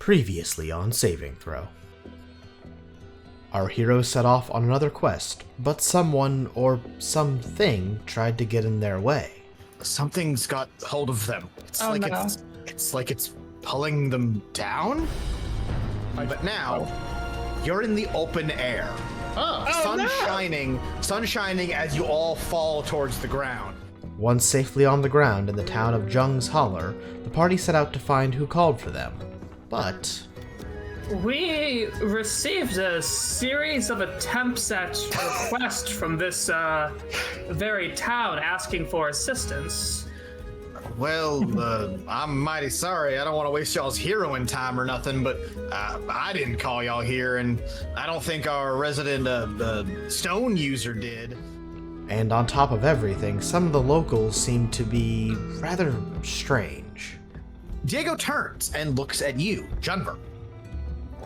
Previously on Saving Throw. Our heroes set off on another quest, but someone or something tried to get in their way. Something's got hold of them. It's like it's pulling them down. But now you're in the open air. Sun shining as you all fall towards the ground. Once safely on the ground in the town of Jung's Holler, the party set out to find who called for them. But we received a series of attempts at requests from this very town asking for assistance. Well, I'm mighty sorry. I don't want to waste y'all's heroine time or nothing, but I didn't call y'all here, and I don't think our resident stone user did. And on top of everything, some of the locals seemed to be rather strange. Diego turns and looks at you, Junver,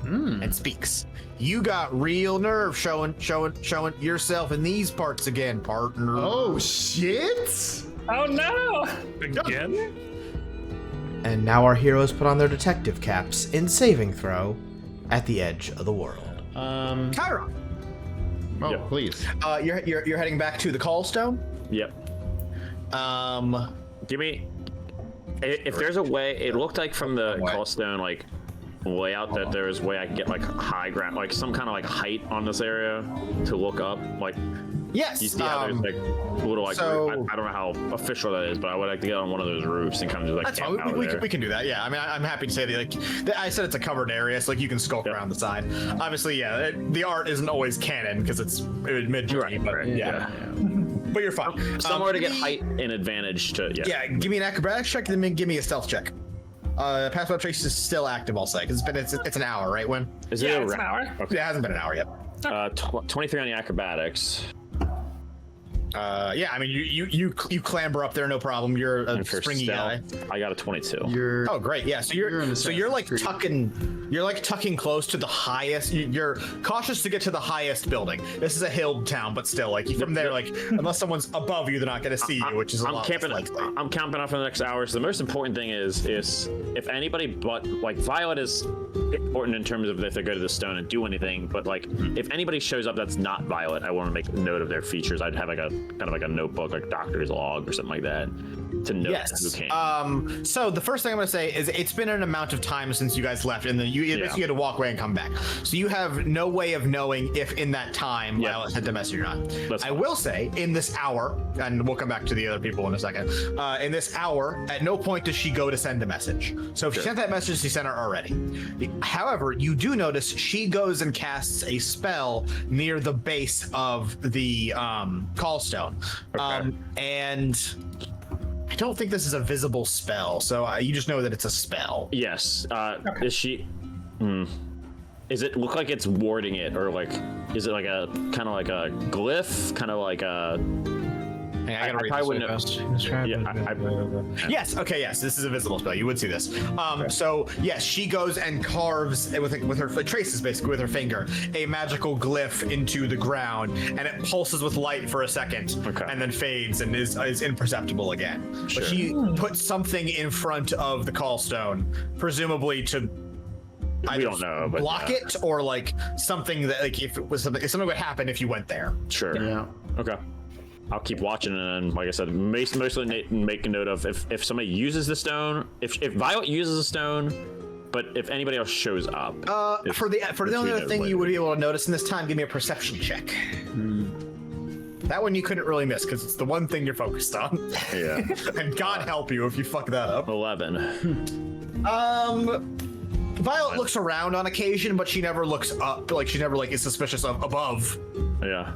and speaks. You got real nerve showing yourself in these parts again, partner. Oh, shit! Oh no! Again? And now our heroes put on their detective caps in Saving Throw at the edge of the world. Chiron. Oh, Yep. please. You're heading back to the Callstone? Yep. Give me. If there's a way, it looked like from the Callstone like layout that there was a way I could get like high ground, like some kind of like height on this area to look up. Like, Yes. you see how there's like a little like so- I don't know how official that is, but I would like to get on one of those roofs and kind of just like That's camp fine. out there. We can do that. Yeah. I mean, I'm happy to say that. I said it's a covered area, so like you can skulk around the side. Obviously, yeah. The art isn't always canon because it's Midjourney, but yeah. But you're fine. Somewhere to get height and advantage to Yeah. Give me an acrobatics check, and then give me a stealth check. Pass web trace is still active, I'll say, because it's an hour, right? When? Is it it's an hour. Okay. It hasn't been an hour yet. 23 on the acrobatics. Yeah, I mean, you clamber up there, no problem. You're a And for springy guy. stealth, I got a 22. Oh, great. Yeah, so you're like tucking close to the highest. You're cautious to get to the highest building. This is a hill town, but still, like from there, like unless someone's above you, they're not going to see you, which is a lot less likely. I'm camping out for the next hour. So the most important thing is if anybody but like Violet is important in terms of if they go to the stone and do anything, but like if anybody shows up that's not Violet, I want to make a note of their features. I'd have like a kind of like a notebook, like doctor's log or something like that, to note who came. So the first thing I'm going to say is it's been an amount of time since you guys left, and then you had to walk away and come back. So you have no way of knowing if in that time Violet sent a message or not. I will say in this hour, and we'll come back to the other people in a second. In this hour, at no point does she go to send a message. So if she sent that message, she sent it already. However, you do notice she goes and casts a spell near the base of the Callstone. And I don't think this is a visible spell, so you just know that it's a spell. Yes. Is she? Is it look like it's warding it, or like is it like a kind of like a glyph, kind of like a? I gotta read probably this wouldn't. Yes. Okay. Yes. This is a visible spell. You would see this. So yes, she goes and carves with her traces basically with her finger a magical glyph into the ground, and it pulses with light for a second, and then fades and is imperceptible again. Sure. But she puts something in front of the Callstone, presumably to. We don't know, but block it, or like something that like if something would happen if you went there. Sure. Yeah. Okay. I'll keep watching, and like I said, mostly make a note of if somebody uses the stone, if Violet uses the stone, but if anybody else shows up. For the only other thing you would be able to notice in this time, give me a perception check. That one you couldn't really miss because it's the one thing you're focused on. Yeah. And God help you if you fuck that up. 11. Violet looks around on occasion, but she never looks up. Like she never is suspicious of above. Yeah.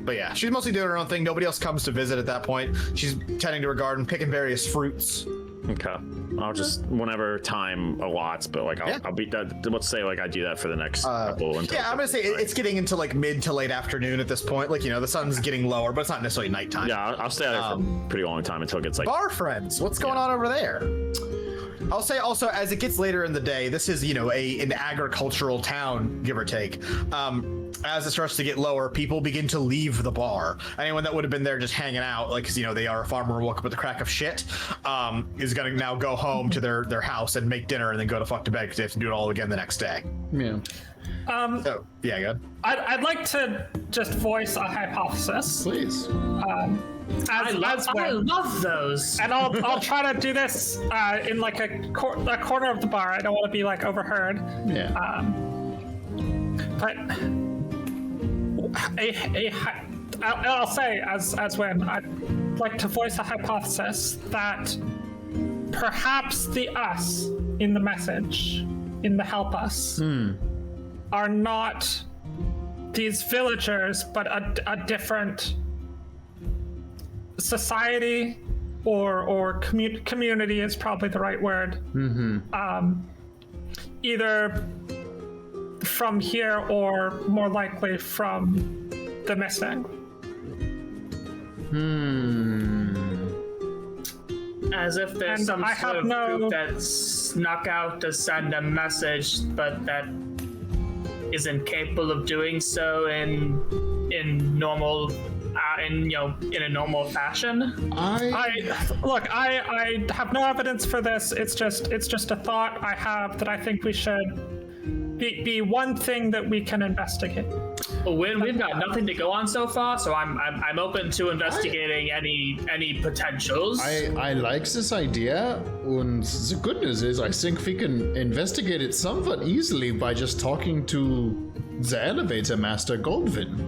But yeah, she's mostly doing her own thing. Nobody else comes to visit at that point. She's tending to her garden, picking various fruits. Okay. I'll just whenever time allots, but like I'll be that. Let's say like I do that for the next couple. Yeah, I'm gonna say it's getting into like mid to late afternoon at this point. Like the sun's getting lower, but it's not necessarily nighttime. Yeah, I'll stay out there for a pretty long time until it gets like. Bar friends, what's going on over there? I'll say also, as it gets later in the day, this is, an agricultural town, give or take. as it starts to get lower, people begin to leave the bar. Anyone that would have been there just hanging out, like, 'cause, you know, they are a farmer woke up with the crack of shit, is gonna now go home to their house and make dinner and then go to fuck to bed because they have to do it all again the next day. Yeah. So, yeah, good. I'd like to just voice a hypothesis. Please. I love those. And I'll try to do this in like a corner of the bar. I don't want to be like overheard. Yeah. But I'll say as when I'd like to voice a hypothesis that perhaps the us in the message, in the help us, are not these villagers, but a different society or community is probably the right word. Either from here or more likely from the missing. As if there's some sort of group that snuck out to send a message, but that isn't capable of doing so in normal, in a normal fashion. I have no evidence for this. It's just a thought I have that I think we should be one thing that we can investigate. We've got nothing to go on so far, so I'm open to investigating any potentials. I like this idea, and the good news is I think we can investigate it somewhat easily by just talking to the elevator master Goldwyn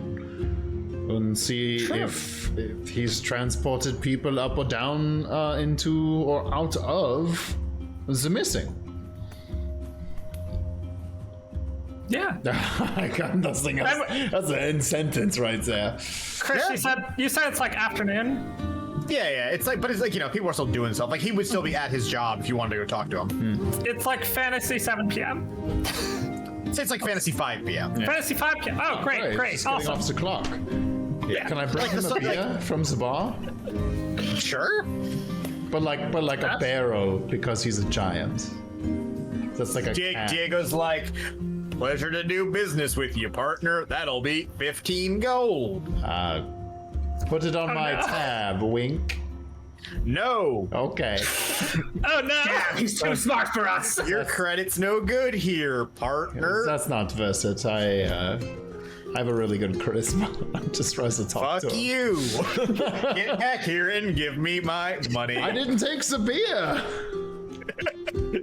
and see if he's transported people up or down into or out of the missing. Yeah. I got nothing else. That's an end sentence right there. Chris, you said it's like afternoon. Yeah, it's like, but it's like, people are still doing stuff. Like, he would still be at his job if you wanted to go talk to him. It's like fantasy 7 p.m. Say it's like fantasy 5 p.m. Yeah. Fantasy 5 p.m. Oh, great, Just awesome. getting off the clock. Yeah. Can I bring him a beer from the bar? Sure. But like a barrel because he's a giant. That's like a cat. Diego's like, pleasure to do business with you, partner. That'll be 15 gold. Put it on my tab, wink. No. Okay. Oh no! Damn, he's too smart for us. Your credit's no good here, partner. That's not worth it. I have a really good charisma. I'm just trying to talk to him. Fuck you. Get back here and give me my money. I didn't take the beer.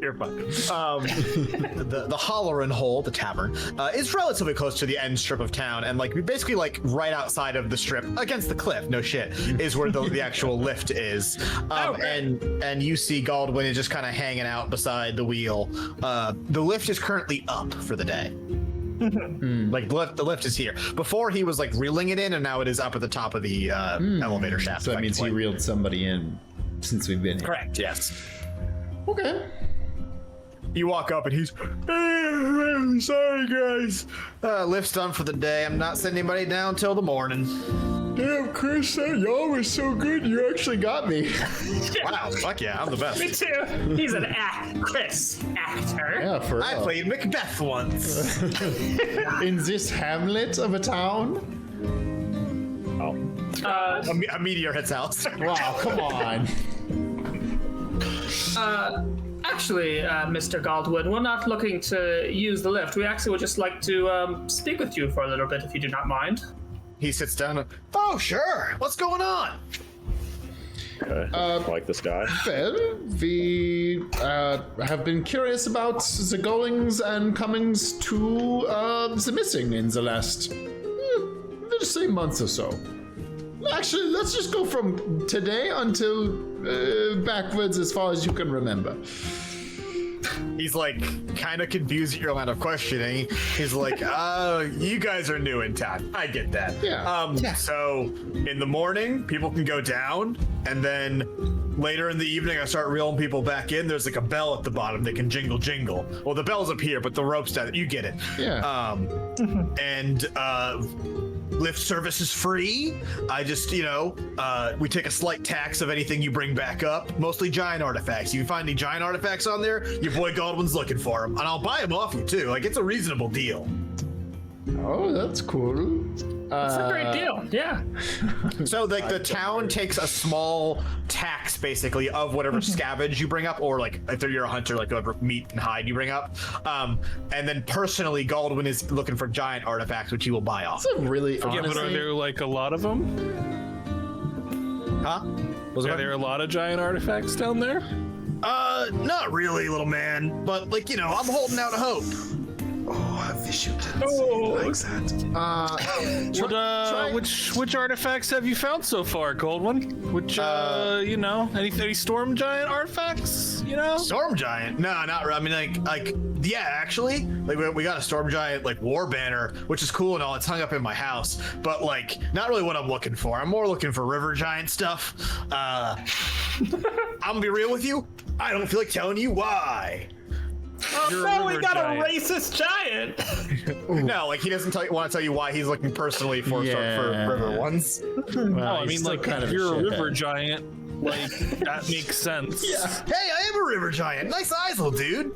You're fine. The Hollerin' Hole, the tavern, is relatively close to the end strip of town, and basically right outside of the strip, against the cliff, no shit, is where the actual lift is. And you see Goldwyn is just kind of hanging out beside the wheel. The lift is currently up for the day. The lift is here. Before he was reeling it in, and now it is up at the top of the elevator shaft. So that means he reeled somebody in since we've been here. Correct. Yes. Okay. You walk up and he's, hey, sorry guys, lift's done for the day. I'm not sending anybody down till the morning. Damn, Chris, y'all were so good. You actually got me. Wow, fuck yeah, I'm the best. Me too. He's an Chris actor. Yeah, for real. I played Macbeth once. In this hamlet of a town. A meteor hits house. Wow, come on. Actually, Mr. Goldwyn, we're not looking to use the lift. We actually would just like to speak with you for a little bit, if you do not mind. He sits down. Oh, sure. What's going on? Like this guy. Well, we have been curious about the goings and comings to the missing in the last, let's say, month or so. Actually, let's just go from today until backwards as far as you can remember. He's kind of confused at your line of questioning. He's like, you guys are new in town. I get that. Yeah. So in the morning, people can go down, and then later in the evening, I start reeling people back in. There's a bell at the bottom that can jingle, jingle. Well, the bell's up here, but the rope's down. You get it. Yeah. Lift service is free. I just, we take a slight tax of anything you bring back up, mostly giant artifacts. You find any giant artifacts on there, your boy Goldwyn's looking for them, and I'll buy them off you too. It's a reasonable deal. Oh, that's cool. It's a great deal. Yeah. So like the town takes a small tax basically of whatever scavenge you bring up, or like if you're a hunter, like whatever meat and hide you bring up, and then personally Galdwin is looking for giant artifacts which he will buy off. That's a really Yeah, but are there like a lot of them? Huh? Are there a lot of giant artifacts down there? Not really, little man, but like, you know, I'm holding out hope. Oh, a visual likes that. Which artifacts have you found so far, Goldwyn? Which, you know, any storm giant artifacts? You know, Storm giant? No, not really. I mean, like, yeah, actually, like we got a storm giant like war banner, which is cool and all. It's hung up in my house, but like, not really what I'm looking for. I'm more looking for river giant stuff. I'm gonna be real with you. I don't feel like telling you why. Oh no, we got a racist giant. No, like he doesn't want to tell you why he's looking personally for river ones. Well, I mean, like, if you're a river giant, like that makes sense. Yeah. Hey, I am a river giant. Nice eyes, little dude.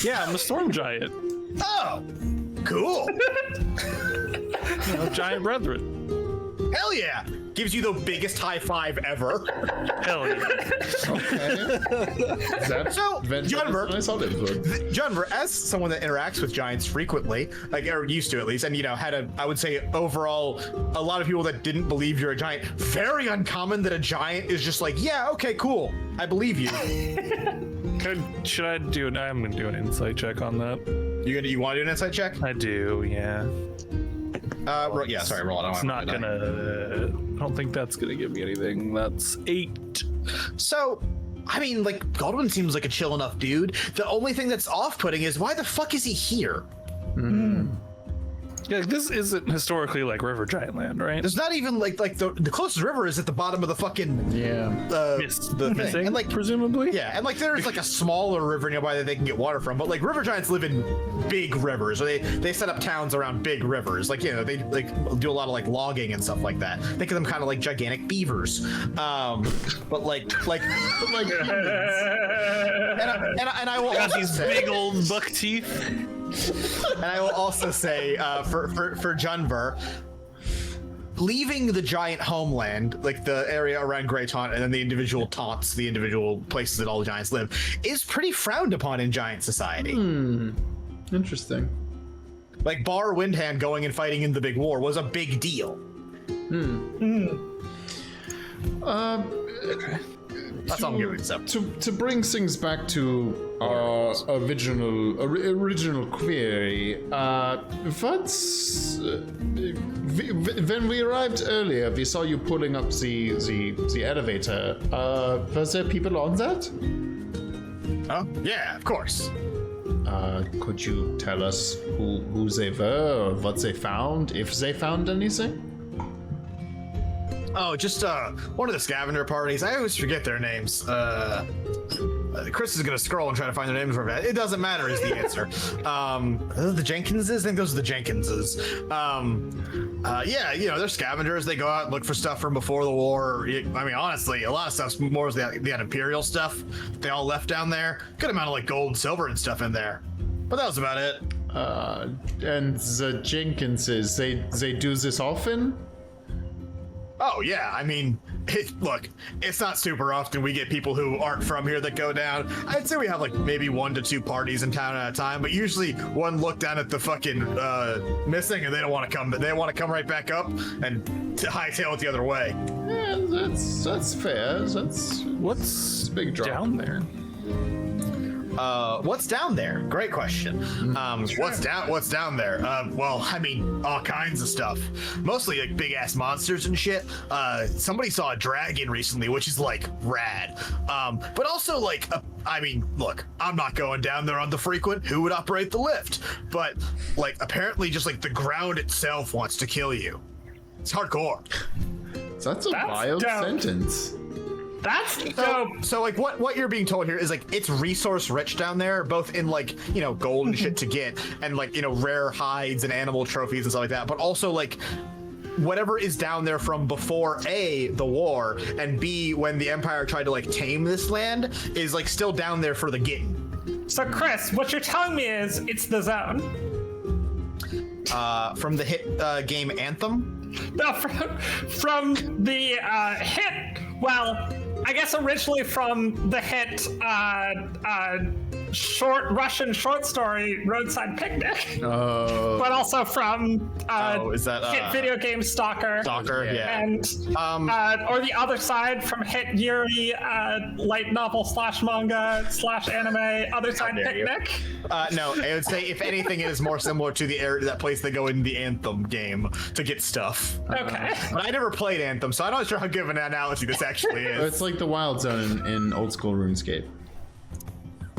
Yeah, I'm a storm giant. Oh, cool. You know, giant brethren. Hell yeah. Gives you the biggest high five ever. Hell yeah. So, Junver, as someone that interacts with giants frequently, like, or used to at least, and, you know, I would say overall, a lot of people that didn't believe you're a giant, very uncommon that a giant is just like, yeah, okay, cool, I believe you. Should I do I'm gonna do an insight check on that. You want to do an insight check? I do, yeah. Yeah, sorry, roll it. It's not gonna. I don't think that's gonna give me anything. That's 8. So, I mean, like, Galdwin seems like a chill enough dude. The only thing that's off-putting is why the fuck is he here? Yeah, this isn't historically like river giant land, right? There's not even like the closest river is at the bottom of the fucking the thing. And like presumably. Yeah, and like there's like a smaller river nearby that they can get water from, but like river giants live in big rivers, or they set up towns around big rivers. Like, you know, they like do a lot of like logging and stuff like that. Think of them kind of like gigantic beavers, but like humans. and I will also these say, big old buck teeth. And I will also say, for Junver, leaving the giant homeland, like the area around Grey Taunt, and then the individual taunts, the individual places that all the giants live, is pretty frowned upon in giant society. Interesting. Like Bar Windhand going and fighting in the big war was a big deal. That's all I'm giving it up. To bring things back to our original query, when we arrived earlier, we saw you pulling up the elevator. Was there people on that? Oh, yeah, of course. Could you tell us who they were or what they found, if they found anything? Oh, just one of the scavenger parties. I always forget their names. Chris is gonna scroll and try to find their names for that. It doesn't matter is the answer. The Jenkinses? I think those are the Jenkinses. Yeah, you know, they're scavengers. They go out and look for stuff from before the war. I mean, honestly, a lot of stuff's more the Imperial stuff they all left down there. Good amount of like gold and silver and stuff in there. But that was about it. And the Jenkinses, they do this often? Oh, yeah. I mean, look, it's not super often we get people who aren't from here that go down. I'd say we have like maybe 1 to 2 parties in town at a time, but usually one look down at the fucking missing and they don't want to come, but they want to come right back up and hightail it the other way. Yeah, that's fair. What's a big drop down there? What's down there? Great question. What's down there? Well, I mean, all kinds of stuff. Mostly like big ass monsters and shit. Somebody saw a dragon recently, which is like rad. But also like, I mean, look, I'm not going down there on the frequent. Who would operate the lift? But like, apparently just like the ground itself wants to kill you. It's hardcore. That's a wild sentence. That's dope. So like what you're being told here is like it's resource rich down there, both in like, you know, gold and shit to get, and like, you know, rare hides and animal trophies and stuff like that, but also like whatever is down there from before A, the war, and B, when the Empire tried to like tame this land, is like still down there for the getting. So Chris, what you're telling me is it's the zone. from the hit game Anthem? No, from the hit. Well, I guess originally from the hit Russian short story Roadside Picnic. Oh. But also from is that hit video game Stalker. Stalker, yeah. And or the other side from hit Yuri light novel / manga / anime Other Side Picnic. No, I would say if anything, it is more similar to the area, that place they go in the Anthem game to get stuff. Okay. But I never played Anthem, so I'm not sure how good of an analogy this actually is. It's like the Wild Zone in old school RuneScape.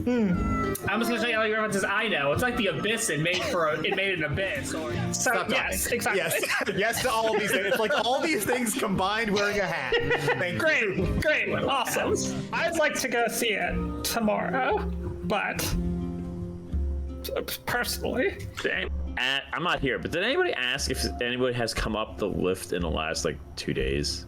I'm just gonna tell you all the references I know. It's like the Abyss and made an abyss. Or So yes, exactly. Yes, yes to all these things. It's like all these things combined wearing a hat. Great, awesome. I'd like to go see it tomorrow, but personally, I'm not here, but did anybody ask if anybody has come up the lift in the last 2 days?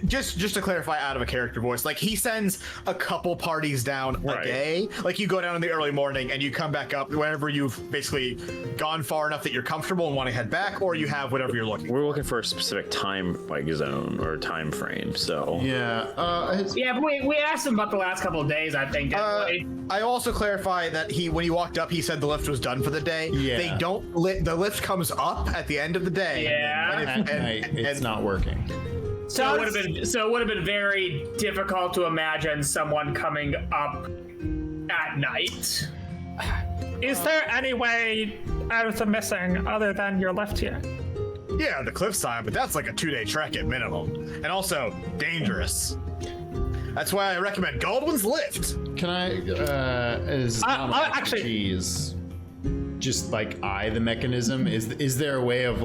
Just to clarify, out of a character voice, he sends a couple parties down a day. You go down in the early morning and you come back up whenever you've basically gone far enough that you're comfortable and want to head back, or you have whatever you're looking for. We're looking for a specific time zone or time frame. So but we asked him about the last couple of days, I think. I also clarify that when he walked up, he said the lift was done for the day. Yeah. They don't the lift comes up at the end of the day. Yeah. At night, it's not working. So it would have been very difficult to imagine someone coming up at night. is there any way out of the missing other than your lift here? Yeah, the cliffside, but that's like a 2-day trek at minimum, and also dangerous. That's why I recommend Goldwyn's lift. Can I, as actually, just eye the mechanism? Is there a way of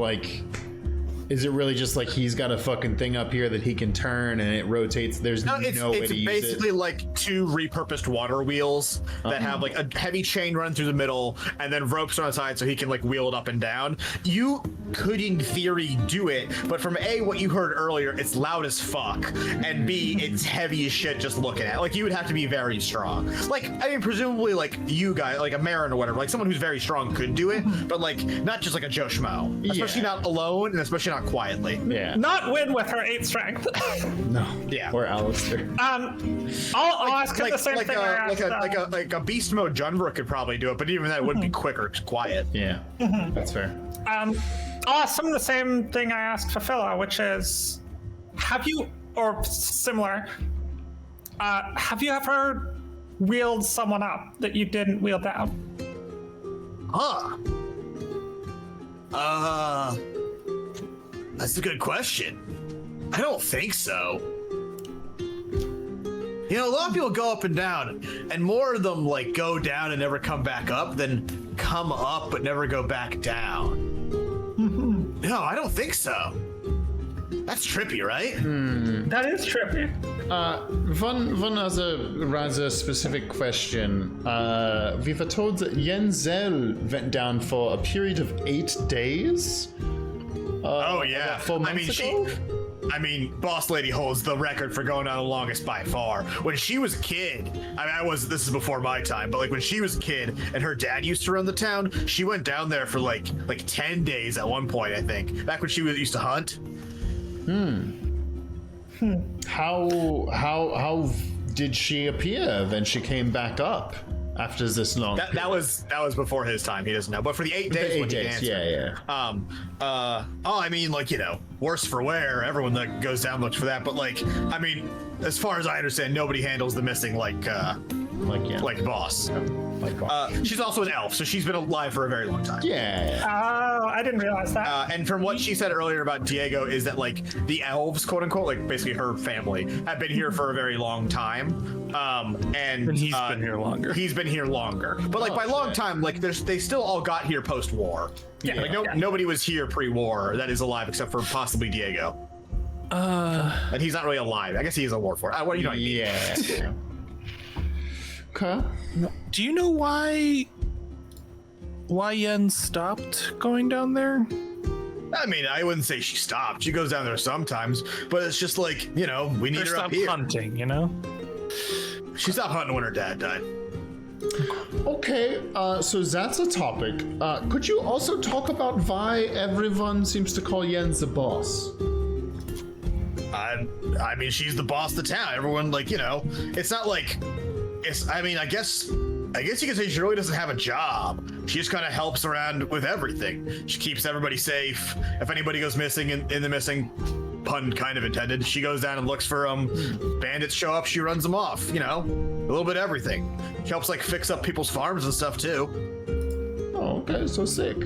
is it really just he's got a fucking thing up here that he can turn and it rotates? There's no way to use it. It's basically two repurposed water wheels that have a heavy chain run through the middle and then ropes on the side so he can wheel it up and down. You could in theory do it, but from A, what you heard earlier, it's loud as fuck, and B, it's heavy as shit just looking at it. You would have to be very strong. Presumably you guys, a Marin or whatever, someone who's very strong could do it, but not just a Joe Schmo. Especially not alone, and especially not quietly. Yeah. Not Win with her 8 strength. No. Yeah. Or Alistair. I'll ask him the same thing. A beast mode Junver could probably do it, but even that would be quicker, quiet. Yeah. That's fair. I'll ask him the same thing I asked Fafilla, which is, have you ever wheeled someone up that you didn't wheel down? That's a good question. I don't think so. A lot of people go up and down, and more of them go down and never come back up than come up but never go back down. No, I don't think so. That's trippy, right? That is trippy. One other rather specific question. We were told that Yenzel went down for a period of 8 days. Oh yeah. 4 months ago? Boss Lady holds the record for going down the longest by far. When she was a kid, this is before my time, but when she was a kid and her dad used to run the town, she went down there for 10 days at one point, I think. Back when she used to hunt. How did she appear? Then she came back up after this long. That was before his time. He doesn't know. But for the 8 days, when he danced, worse for wear. Everyone that goes down looks for that. But as far as I understand, nobody handles the missing like Boss. She's also an elf, so she's been alive for a very long time. Yeah. Oh, I didn't realize that. And from what she said earlier about Diego is that the elves, quote unquote, basically her family, have been here for a very long time. And he's been here longer. He's been here longer. But by long time, they still all got here post-war. Yeah. Nobody was here pre-war that is alive except for possibly Diego. And he's not really alive. I guess he is a war for it. What do you know? Yeah. Okay. Do you know why Yen stopped going down there? I wouldn't say she stopped. She goes down there sometimes, but it's just we need her up here. Hunting, She stopped hunting when her dad died. Okay, so that's a topic. Could you also talk about why everyone seems to call Jens the boss? I mean, she's the boss of the town. Everyone, like, you know, it's not like it's. I mean, I guess you could say she really doesn't have a job. She just kind of helps around with everything. She keeps everybody safe. If anybody goes missing in the missing, pun kind of intended, she goes down and looks for them. Bandits show up, she runs them off. You know, a little bit of everything. She helps like fix up people's farms and stuff too. Oh, okay, so sick.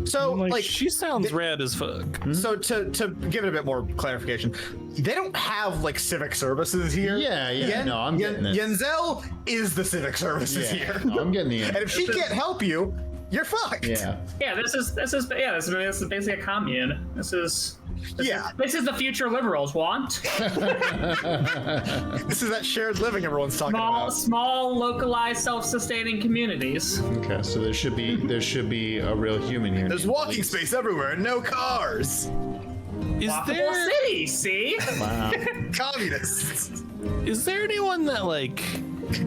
So like she sounds rad as fuck. So to give it a bit more clarification, they don't have like civic services here. Yeah. No, I'm getting it. Yenzel is the civic services here. No, I'm getting it. And if she can't help you, you're fucked. Yeah. Yeah, this is basically a commune. This is the future liberals want. This is that shared living everyone's talking about. Small, localized, self-sustaining communities. Okay, so there should be a real human here. There's walking space everywhere and no cars. Is there city? See? Wow. Communists. Is there anyone that like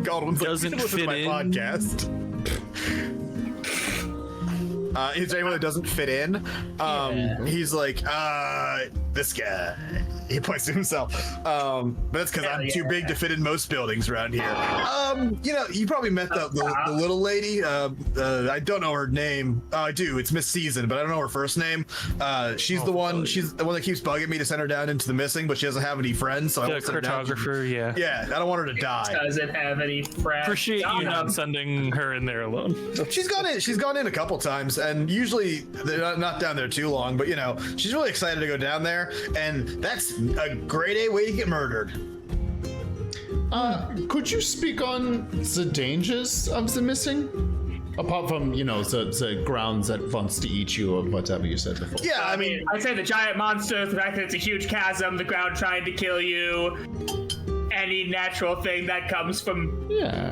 Godwin's doesn't like, listen to my fit in? podcast. Is there anyone that doesn't fit in? He's like, this guy. He points to himself. But that's because I'm too big to fit in most buildings around here. You know, you probably met the little lady. I don't know her name. I do. It's Miss Season, but I don't know her first name. She's the one that keeps bugging me to send her down into the missing, but she doesn't have any friends. So I won't send her down. Cartographer, yeah. Yeah, I don't want her to die. Doesn't have any friends. Appreciate you not sending her in there alone. She's gone in a couple times, and usually they're not down there too long. But you know, she's really excited to go down there, and that's a grade A way to get murdered. Could you speak on the dangers of the missing? Apart from, you know, the grounds that wants to eat you or whatever you said before. Yeah, I mean, I'd say the giant monsters, the fact that it's a huge chasm, the ground trying to kill you, any natural thing that comes from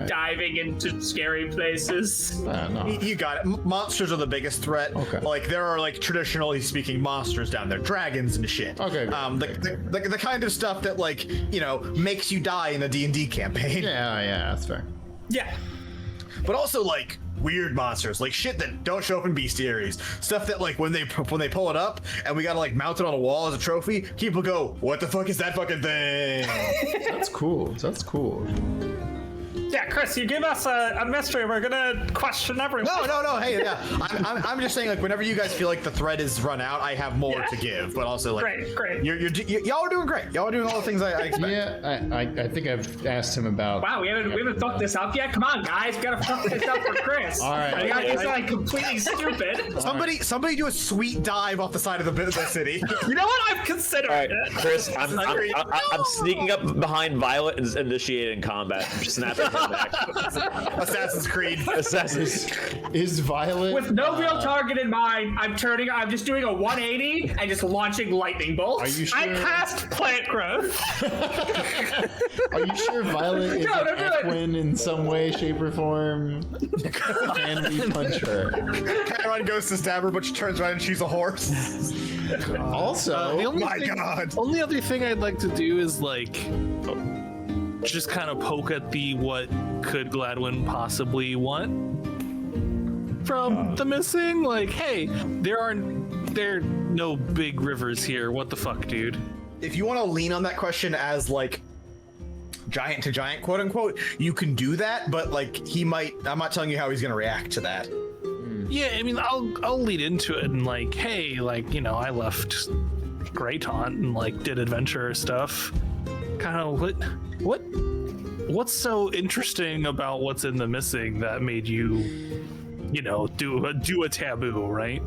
diving into scary places. No. You got it. Monsters are the biggest threat. Okay. Like there are like traditionally speaking monsters down there, dragons and shit. Okay. The kind of stuff that like, you know, makes you die in a D&D campaign. Yeah, that's fair. Yeah. But also like weird monsters, like shit that don't show up in bestiaries. Stuff that like when they pull it up and we gotta like mount it on a wall as a trophy, people go, "What the fuck is that fucking thing?" That's cool. Yeah, Chris, you give us a mystery. We're gonna question everyone. No. Hey, yeah. I'm just saying, like, whenever you guys feel like the thread is run out, I have more to give. But also, like, great. Y'all are doing great. Y'all are doing all the things I expect. Yeah, I think I've asked him about. Wow, we haven't fucked this up yet. Come on, guys, we gotta fuck this up for Chris. All right. We gotta do something completely stupid. Somebody do a sweet dive off the side of the city. You know what? I've considered All right, it. Chris, I'm sneaking up behind Violet and initiating combat. Snapping him back. Assassin's Creed. Is Violet With no real target in mind, I'm just doing a 180 and just launching lightning bolts. Are you sure? I cast plant growth. Are you sure Violet is an equine in some way, shape, or form? Can we punch her? Chiron goes to stab her, but she turns around and she's a horse. Also, the only God. Only other thing I'd like to do is like just kind of poke at what could Gladwin possibly want from the missing. Like, hey, there are no big rivers here. What the fuck, dude? If you want to lean on that question as like giant to giant, quote unquote, you can do that. But like he might. I'm not telling you how he's going to react to that. Yeah, I mean, I'll lead into it and like, hey, like, you know, I left Greytaunt and like did adventure stuff. Kind of what's so interesting about what's in the missing that made you, you know, do a taboo, right?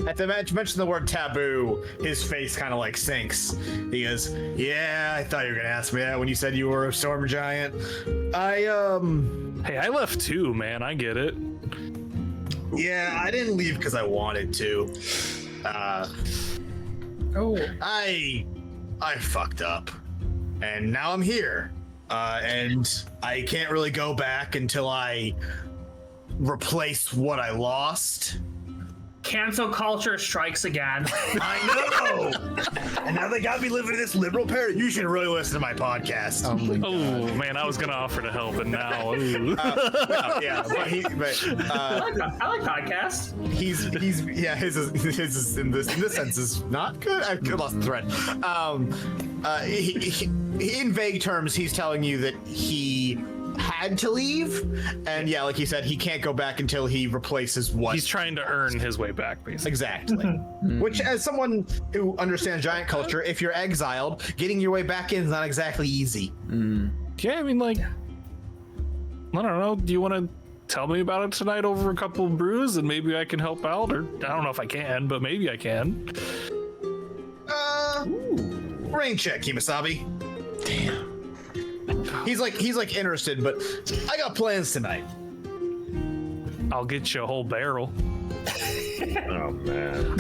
At the mention the word taboo, his face kind of like sinks. He goes, "Yeah, I thought you were gonna ask me that when you said you were a storm giant. Hey, I left too, man. I get it. Yeah, I didn't leave because I wanted to. I fucked up, and now I'm here, and I can't really go back until I replace what I lost. Cancel culture strikes again. I know. And now they got me living in this liberal parent. You should really listen to my podcast. Oh man, I was gonna offer to help, and now. Yeah, but I like podcasts. his is in this sense is not good. I lost the thread. In vague terms, he's telling you that he had to leave, and yeah, like he said, he can't go back until he replaces what He's trying to earn his way back, basically. exactly. Which, as someone who understands giant culture, if you're exiled, getting your way back in is not exactly easy. Yeah, I mean, like, I don't know. Do you want to tell me about it tonight over a couple of brews, and maybe I can help out? Or I don't know if I can, but maybe I can. Rain check, Kimasabi. Damn. He's like interested, but I got plans tonight. I'll get you a whole barrel. Oh man.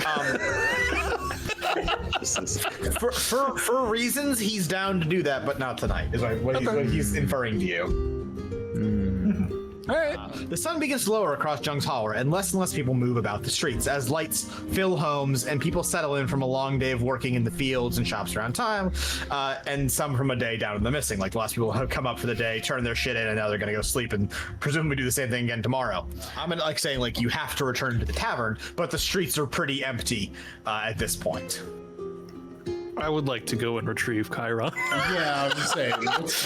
For reasons, he's down to do that, but not tonight. Is what he's inferring to you. All right. The sun begins to lower across Jung's Holler, and less people move about the streets as lights fill homes and people settle in from a long day of working in the fields and shops around town, and some from a day down in the missing. Like, lots of people have come up for the day, turn their shit in, and now they're gonna go sleep and presumably do the same thing again tomorrow. I'm like saying, like, you have to return to the tavern, but the streets are pretty empty at this point. I would like to go and retrieve Chiron. Yeah, I was just saying. What's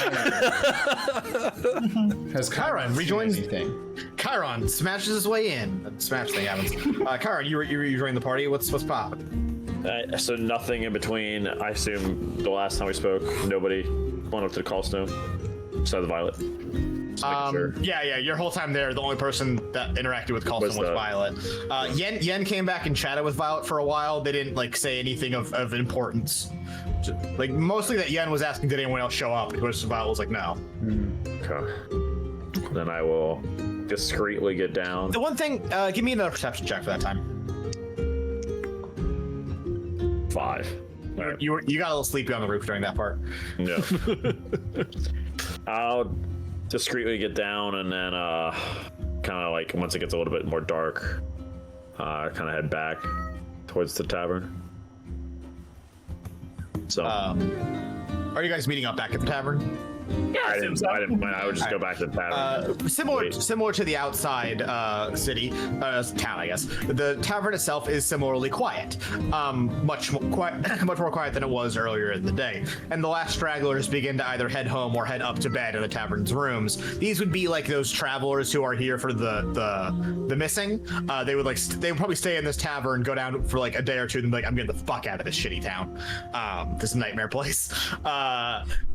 Has Chiron rejoins anything? Chiron smashes his way in. Smash thing happens. Chiron, you joined the party. What's pop? So nothing in between. I assume the last time we spoke, nobody went up to the Callstone. So the Violet. Sure. Yeah. Your whole time there, the only person that interacted with Coulson was Violet. Yen came back and chatted with Violet for a while. They didn't like say anything of importance. Like, mostly that Yen was asking, did anyone else show up? Which Violet was like, no. Okay. Then I will discreetly get down. The one thing, give me another perception check for that time. 5. You got a little sleepy on the roof during that part. Yeah. I'll discreetly get down, and then kind of like once it gets a little bit more dark, kind of head back towards the tavern. So are you guys meeting up back at the tavern? Yeah, I didn't plan. I would just go back to the tavern. Similar to the outside town, I guess. The tavern itself is similarly quiet, much more quiet than it was earlier in the day. And the last stragglers begin to either head home or head up to bed in the tavern's rooms. These would be like those travelers who are here for the missing. They would probably stay in this tavern, go down for like a day or two, and be like, I'm getting the fuck out of this shitty town, this nightmare place.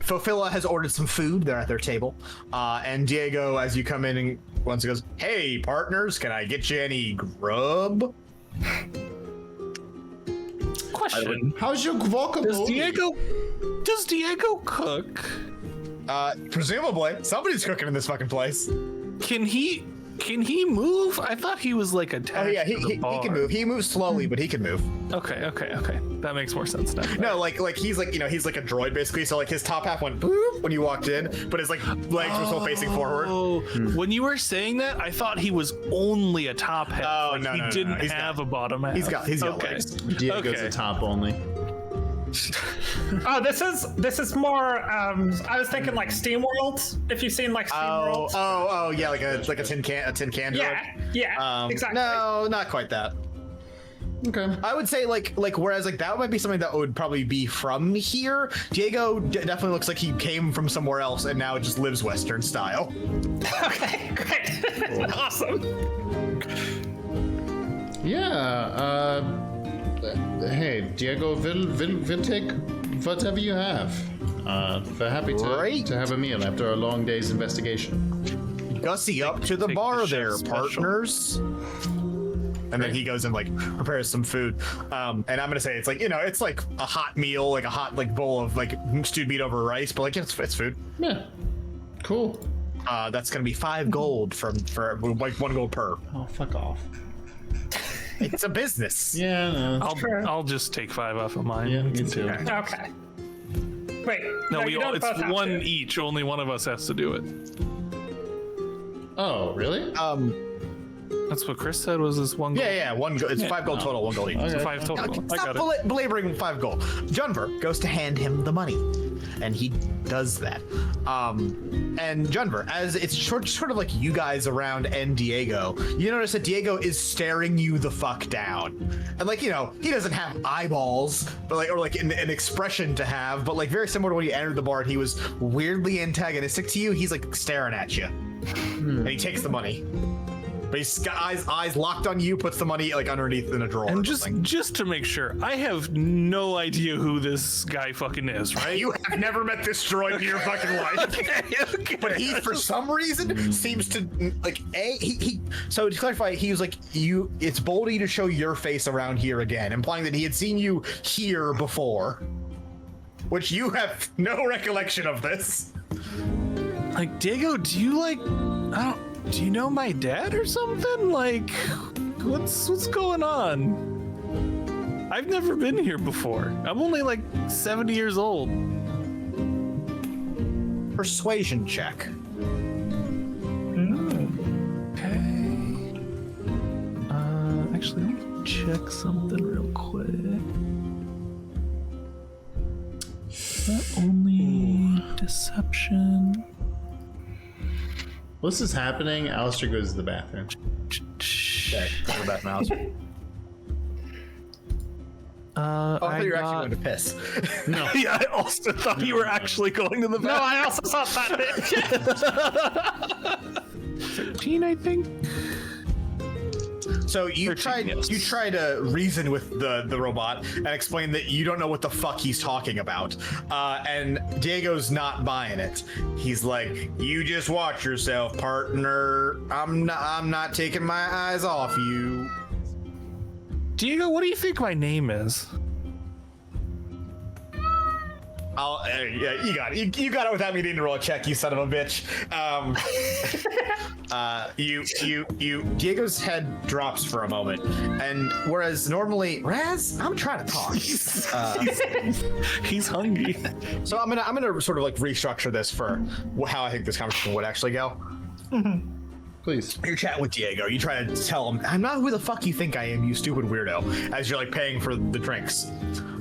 Fofilla has ordered some food. They're at their table, and Diego, as you come in, and once he goes, "Hey, partners, can I get you any grub?" Question: How's your guacamole? Does Diego cook? Presumably, somebody's cooking in this fucking place. Can he move? I thought he was like attached. Oh yeah, to the he bar. can move. He moves slowly, but he can move. Okay. That makes more sense now. No, like he's like, he's like a droid basically. So like his top half went boop when you walked in, but his like legs were still facing forward. Oh, when you were saying that, I thought he was only a top half. Oh, like no, he no, didn't He's have got- a bottom half. He's got legs. Diego's the top only. Oh, this is more. I was thinking like SteamWorld. If you've seen like SteamWorld. Oh, yeah, like a tin can droid. Yeah, exactly. No, not quite that. Okay. I would say like whereas like that might be something that would probably be from here. Diego definitely looks like he came from somewhere else and now just lives Western style. Okay, great, awesome. Yeah. Hey, Diego, we'll take whatever you have. We're happy Great. to have a meal after a long day's investigation. Gussie up to the Take bar the there, chef special. partners. And then he goes and like prepares some food. And I'm gonna say it's like, it's like a hot meal, like a hot like bowl of like stewed meat over rice, but like it's food. Yeah. Cool. That's gonna be 5 gold for like 1 gold per. Oh, fuck off. It's a business. Yeah. No. I'll just take 5 off of mine. Yeah, me too. Okay. Wait. No, you don't it's both have 1 to. each. Only one of us has to do it. Oh, really? That's what Chris said was this 1 gold. Yeah, it's 5 gold total, 1 gold each. So 5 total. I Stop got it. belaboring 5 gold. Junver goes to hand him the money, and he does that. And Junver, as it's sort of like you guys around and Diego, you notice that Diego is staring you the fuck down, and like, you know, he doesn't have eyeballs, but like, or like an expression to have, but like very similar to when you entered the bar and he was weirdly antagonistic to you. He's like staring at you, and he takes the money. But he's got eyes locked on you, puts the money like underneath in a drawer. And or something. just to make sure, I have no idea who this guy fucking is, right? You have never met this droid in your fucking life. Okay. But he, for some reason, seems to like he. So to clarify, he was like, you. It's bold of you to show your face around here again, implying that he had seen you here before, which you have no recollection of this. Like, Diego, do you like? Do you know my dad or something? Like, what's going on? I've never been here before. I'm only like 70 years old. Persuasion check. Okay. Actually, let me check something real quick. Not only deception. While this is happening, Alistair goes to the bathroom. Okay, go back, mouse. I thought you were actually going to piss. No. Yeah, I also thought you were actually going to the bathroom. No, I also thought that. 13, I think. So you 13, yes. you try to reason with the robot and explain that you don't know what the fuck he's talking about, and Diego's not buying it. He's like, "You just watch yourself, partner. I'm not taking my eyes off you." Diego, what do you think my name is? Yeah, you got it. You got it without me needing to roll a check, you son of a bitch. Diego's head drops for a moment, and whereas normally, Raz, I'm trying to talk. He's hungry. So I'm gonna sort of like restructure this for how I think this conversation would actually go. Please. You're chatting with Diego. You try to tell him, I'm not who the fuck you think I am, you stupid weirdo, as you're like paying for the drinks.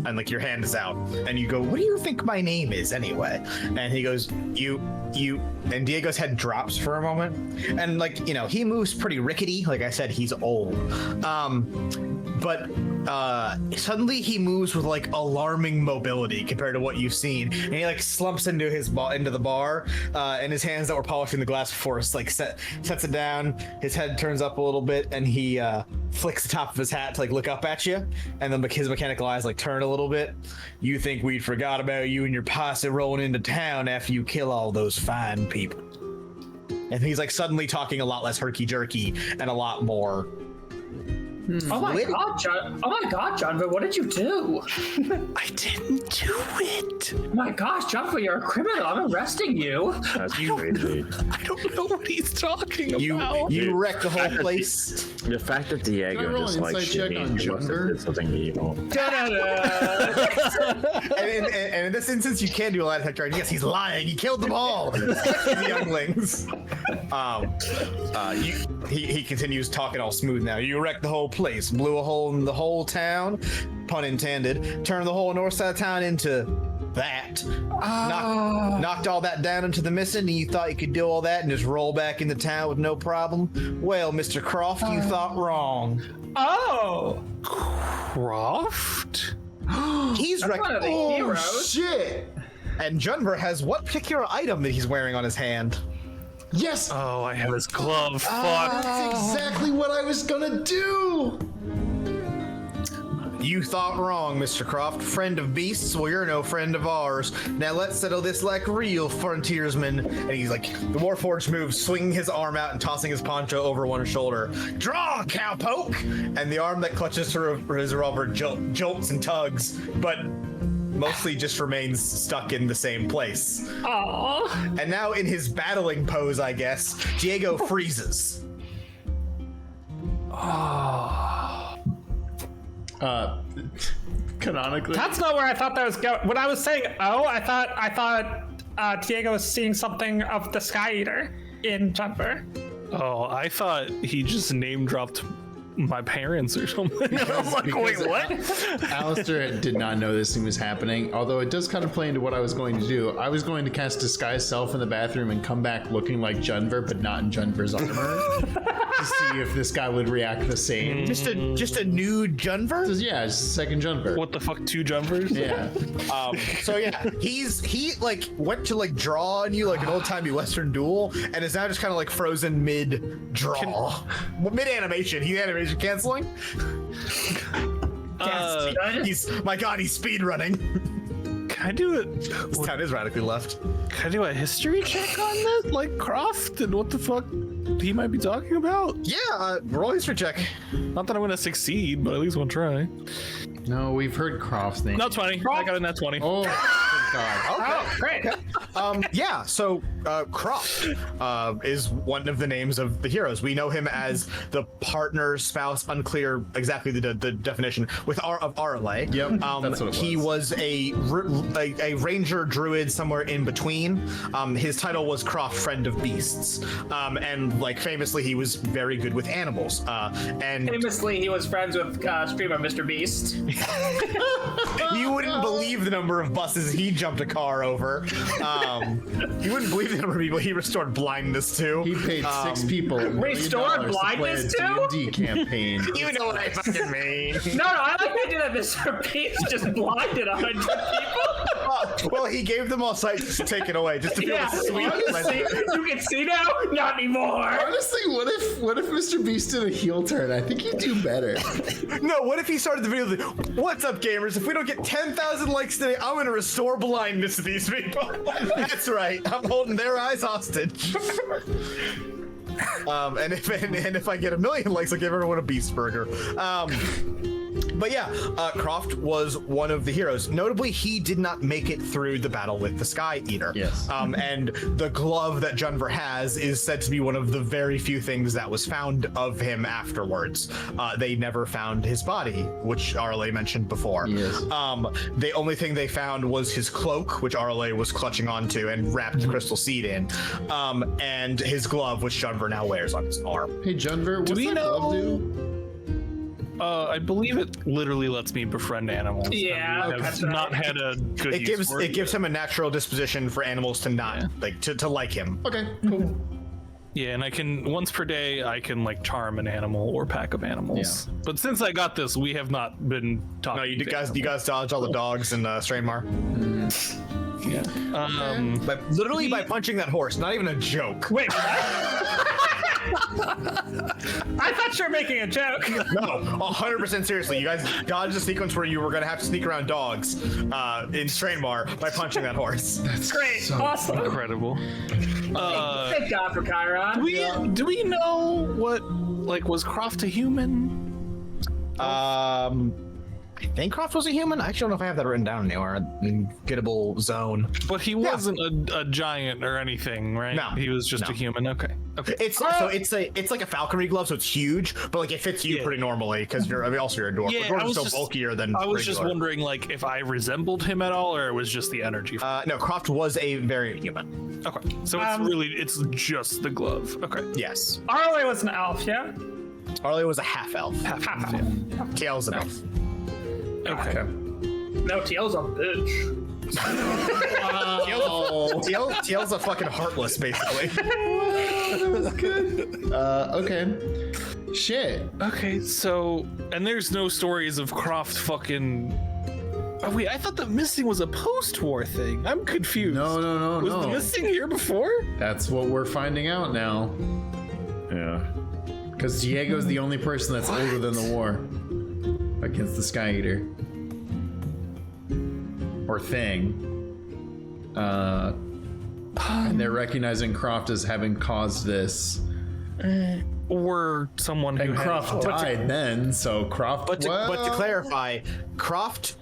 And like your hand is out. And you go, what do you think my name is anyway? And he goes, you. And Diego's head drops for a moment. And like, you know, he moves pretty rickety. Like I said, he's old. But suddenly he moves with like alarming mobility compared to what you've seen. And he like slumps into the bar, and his hands that were polishing the glass before like sets it down. His head turns up a little bit, and he flicks the top of his hat to like look up at you. And then his mechanical eyes like turn a little bit. You think we'd forgot about you and your posse rolling into town after you kill all those fine people. And he's like suddenly talking a lot less herky-jerky and a lot more. Oh my god, John, but what did you do? I didn't do it. Oh my gosh, John, you're a criminal. I'm arresting you. That's crazy. I don't know what he's talking about. You wrecked the whole place. The fact that Diego Can I roll just an like insight check on shit means he must have Junker? did something evil. And in this instance, you can do a lie detector. And yes, he's lying. He killed them all. The younglings. He continues talking all smooth now. You wrecked the whole place, blew a hole in the whole town, pun intended, turned the whole north side of town into that. Knocked all that down into the missing, and you thought you could do all that and just roll back into town with no problem? Well, Mr. Croft, you thought wrong. Oh, Croft? He's wrecked. One of the heroes. Shit! And Junver has what particular item that he's wearing on his hand? Yes! Oh, I have his glove. Fuck. That's exactly what I was gonna do! You thought wrong, Mr. Croft. Friend of beasts? Well, you're no friend of ours. Now let's settle this like real frontiersmen. And he's like, the Warforged moves, swinging his arm out and tossing his poncho over one shoulder. Draw, cowpoke! And the arm that clutches his revolver jolts and tugs, but mostly just remains stuck in the same place. oh. And now in his battling pose, I guess, Diego freezes. Canonically. That's not where I thought that was going. When I was saying, I thought Diego was seeing something of the Sky Eater in Jumper. Oh, I thought he just name dropped my parents or something. I was like, wait, what? Alistair did not know this thing was happening, although it does kind of play into what I was going to do. I was going to cast Disguise Self in the bathroom and come back looking like Junver, but not in Junver's armor, to see if this guy would react the same. Just a new Junver? Yeah, just a second Junver. What the fuck, 2 Junvers? Yeah. So yeah, he like went to like draw on you like an old-timey Western duel, and is now just kind of like frozen mid-draw. Mid animation. He's animation canceling. He's speed running. Can I do it? This town is radically left. Can I do a history check on this? Like Croft and what the fuck he might be talking about? Yeah, roll history check. Not that I'm gonna succeed, but at least one try. No, we've heard Croft's name. No 20. I got a net 20. Oh, good God. Oh, great. Yeah, so Croft is one of the names of the heroes. We know him as the partner, spouse, unclear exactly the definition, of Arale. Yep, that's what it He was a ranger druid somewhere in between. His title was Croft, Friend of Beasts. And like famously, he was very good with animals. And famously, he was friends with streamer Mr. Beast. You wouldn't believe the number of buses he jumped a car over. You wouldn't believe the number of people he restored blindness to. He paid 6 people $1 million Restored blindness to play a D&D campaign. You know what I fucking mean. No, I like the idea that Mr. Beast just blinded 100 people. Well, he gave them all sight to take it away, just to feel the sweet pleasure. You can see now? Not anymore. Honestly, what if Mr. Beast did a heel turn? I think he'd do better. No, what if he started the video with, "What's up, gamers? If we don't get 10,000 likes today, I'm gonna restore blindness to these people." That's right. I'm holding their eyes hostage. And if I get 1 million likes, I'll give everyone a Beast Burger. But yeah, Croft was one of the heroes. Notably, he did not make it through the battle with the Sky Eater. Yes. And the glove that Junver has is said to be one of the very few things that was found of him afterwards. They never found his body, which Arale mentioned before. Yes. The only thing they found was his cloak, which Arale was clutching onto and wrapped the crystal seed in, and his glove, which Junver now wears on his arm. Hey, Junver, what's that glove do? I believe it literally lets me befriend animals. Yeah, I've not had a good use for It gives him a natural disposition for animals to not to like him. Okay, cool. Yeah, and I can once per day I can like charm an animal or pack of animals. Yeah. But since I got this, we have not been talking. No, you guys dodge all the dogs in Strainmar. Yeah. Literally by punching that horse. Not even a joke. Wait, what? I thought you were making a joke. No, 100% seriously. You guys dodged the sequence where you were gonna have to sneak around dogs in Strainmar by punching that horse. That's great. So awesome. Incredible. Thank God for Chiron. Do we know what was Croft a human? I think Croft was a human. I actually don't know if I have that written down anywhere in gettable zone. But he wasn't a giant or anything, right? No, he was just a human. Okay. It's like a falconry glove, so it's huge, but like it fits you pretty normally because you're a dwarf. Yeah, Dwarves are so bulkier than. I was regular. just wondering if I resembled him at all, or it was just the energy. No, Croft was a variant human. Okay, so it's just the glove. Okay. Yes. Arale was an elf, yeah? Arale was a half elf. Half elf. Tiel's an elf. Okay. No, Tiel's a bitch. Tiel's a fucking heartless, basically. That was good. Okay. Shit. Okay, so and there's no stories of Croft fucking. Oh wait, I thought the missing was a post-war thing. I'm confused. No. Was the missing here before? That's what we're finding out now. Yeah. Because Diego's the only person that's older than the war against the Sky Eater. Or thing. And they're recognizing Croft as having caused this. Or someone who And Croft died then, so Croft. But to clarify, Croft.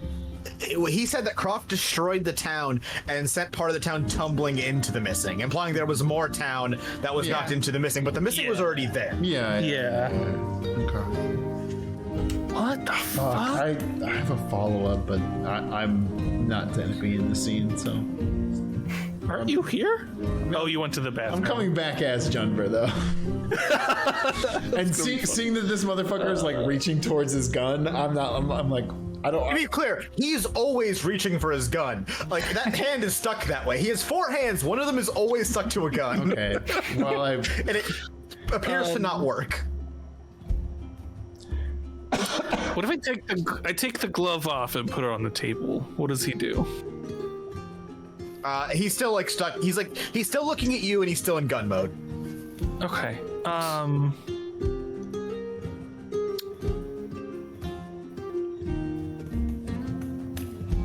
He said that Croft destroyed the town and sent part of the town tumbling into the missing, implying there was more town that was knocked into the missing, but the missing was already there. Yeah. Okay. What the fuck? I have a follow-up, but I'm not technically in the scene, so. Aren't you here? Oh, you went to the bathroom. I'm coming back as Junver though. And seeing that this motherfucker is like reaching towards his gun, I'm like, I don't. To be clear, he's always reaching for his gun. Like, that hand is stuck that way. He has 4 hands. One of them is always stuck to a gun. Okay. Well, and it appears to not work. What if I take the glove off and put it on the table? What does he do? He's still like stuck. He's still looking at you, and he's still in gun mode. Okay.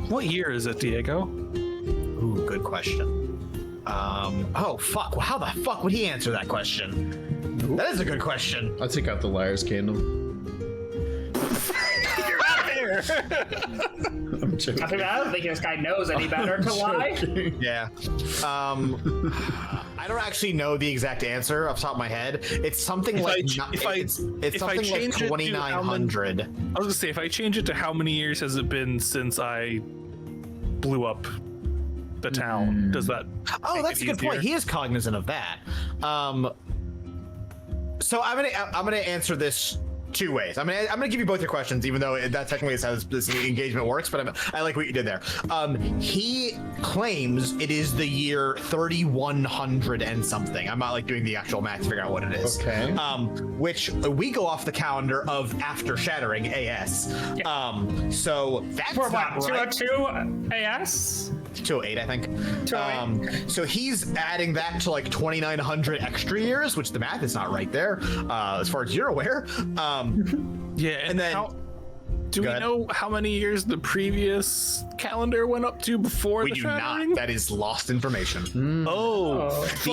What year is it, Diego? Ooh, good question. Oh fuck. Well, how the fuck would he answer that question? Ooh. That is a good question. I'll take out the liar's candle. You're out there. I'm joking. I don't think this guy knows any better to lie. Yeah. I don't actually know the exact answer off the top of my head. It's something it's something like 2900. I was gonna say, if I change it to how many years has it been since I blew up the town, does that? Oh, that's a good point. He is cognizant of that. So I'm gonna answer this 2 ways. I'm gonna give you both your questions, even though that technically is how this engagement works. But I like what you did there. He claims it is the year 3100 and something. I'm not like doing the actual math to figure out what it is. Okay. Which we go off the calendar of after shattering AS. Yeah. So that's For not what? right. 202 AS? 208, I think. 208. So he's adding that to like 2900 extra years, which the math is not right there, as far as you're aware. Yeah, and then do we know how many years the previous calendar went up to before we the do shattering? not. That is lost information. Fuck.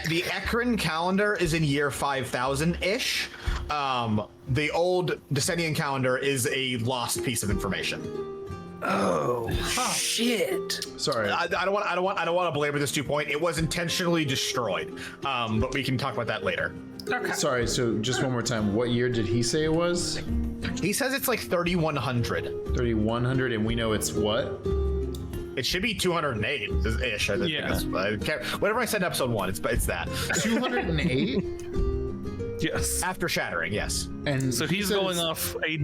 The Ekron calendar is in year 5000-ish. The old Decennian calendar is a lost piece of information. Oh shit! Sorry. I don't want to belabor this 2 point. It was intentionally destroyed. But we can talk about that later. Okay. Sorry, so just one more time. What year did he say it was? He says it's like 3100. 3100, and we know it's what? It should be 208-ish. I think. Yeah. Whatever I said in episode 1, it's that. 208? Yes. After shattering, yes. And So he's going off a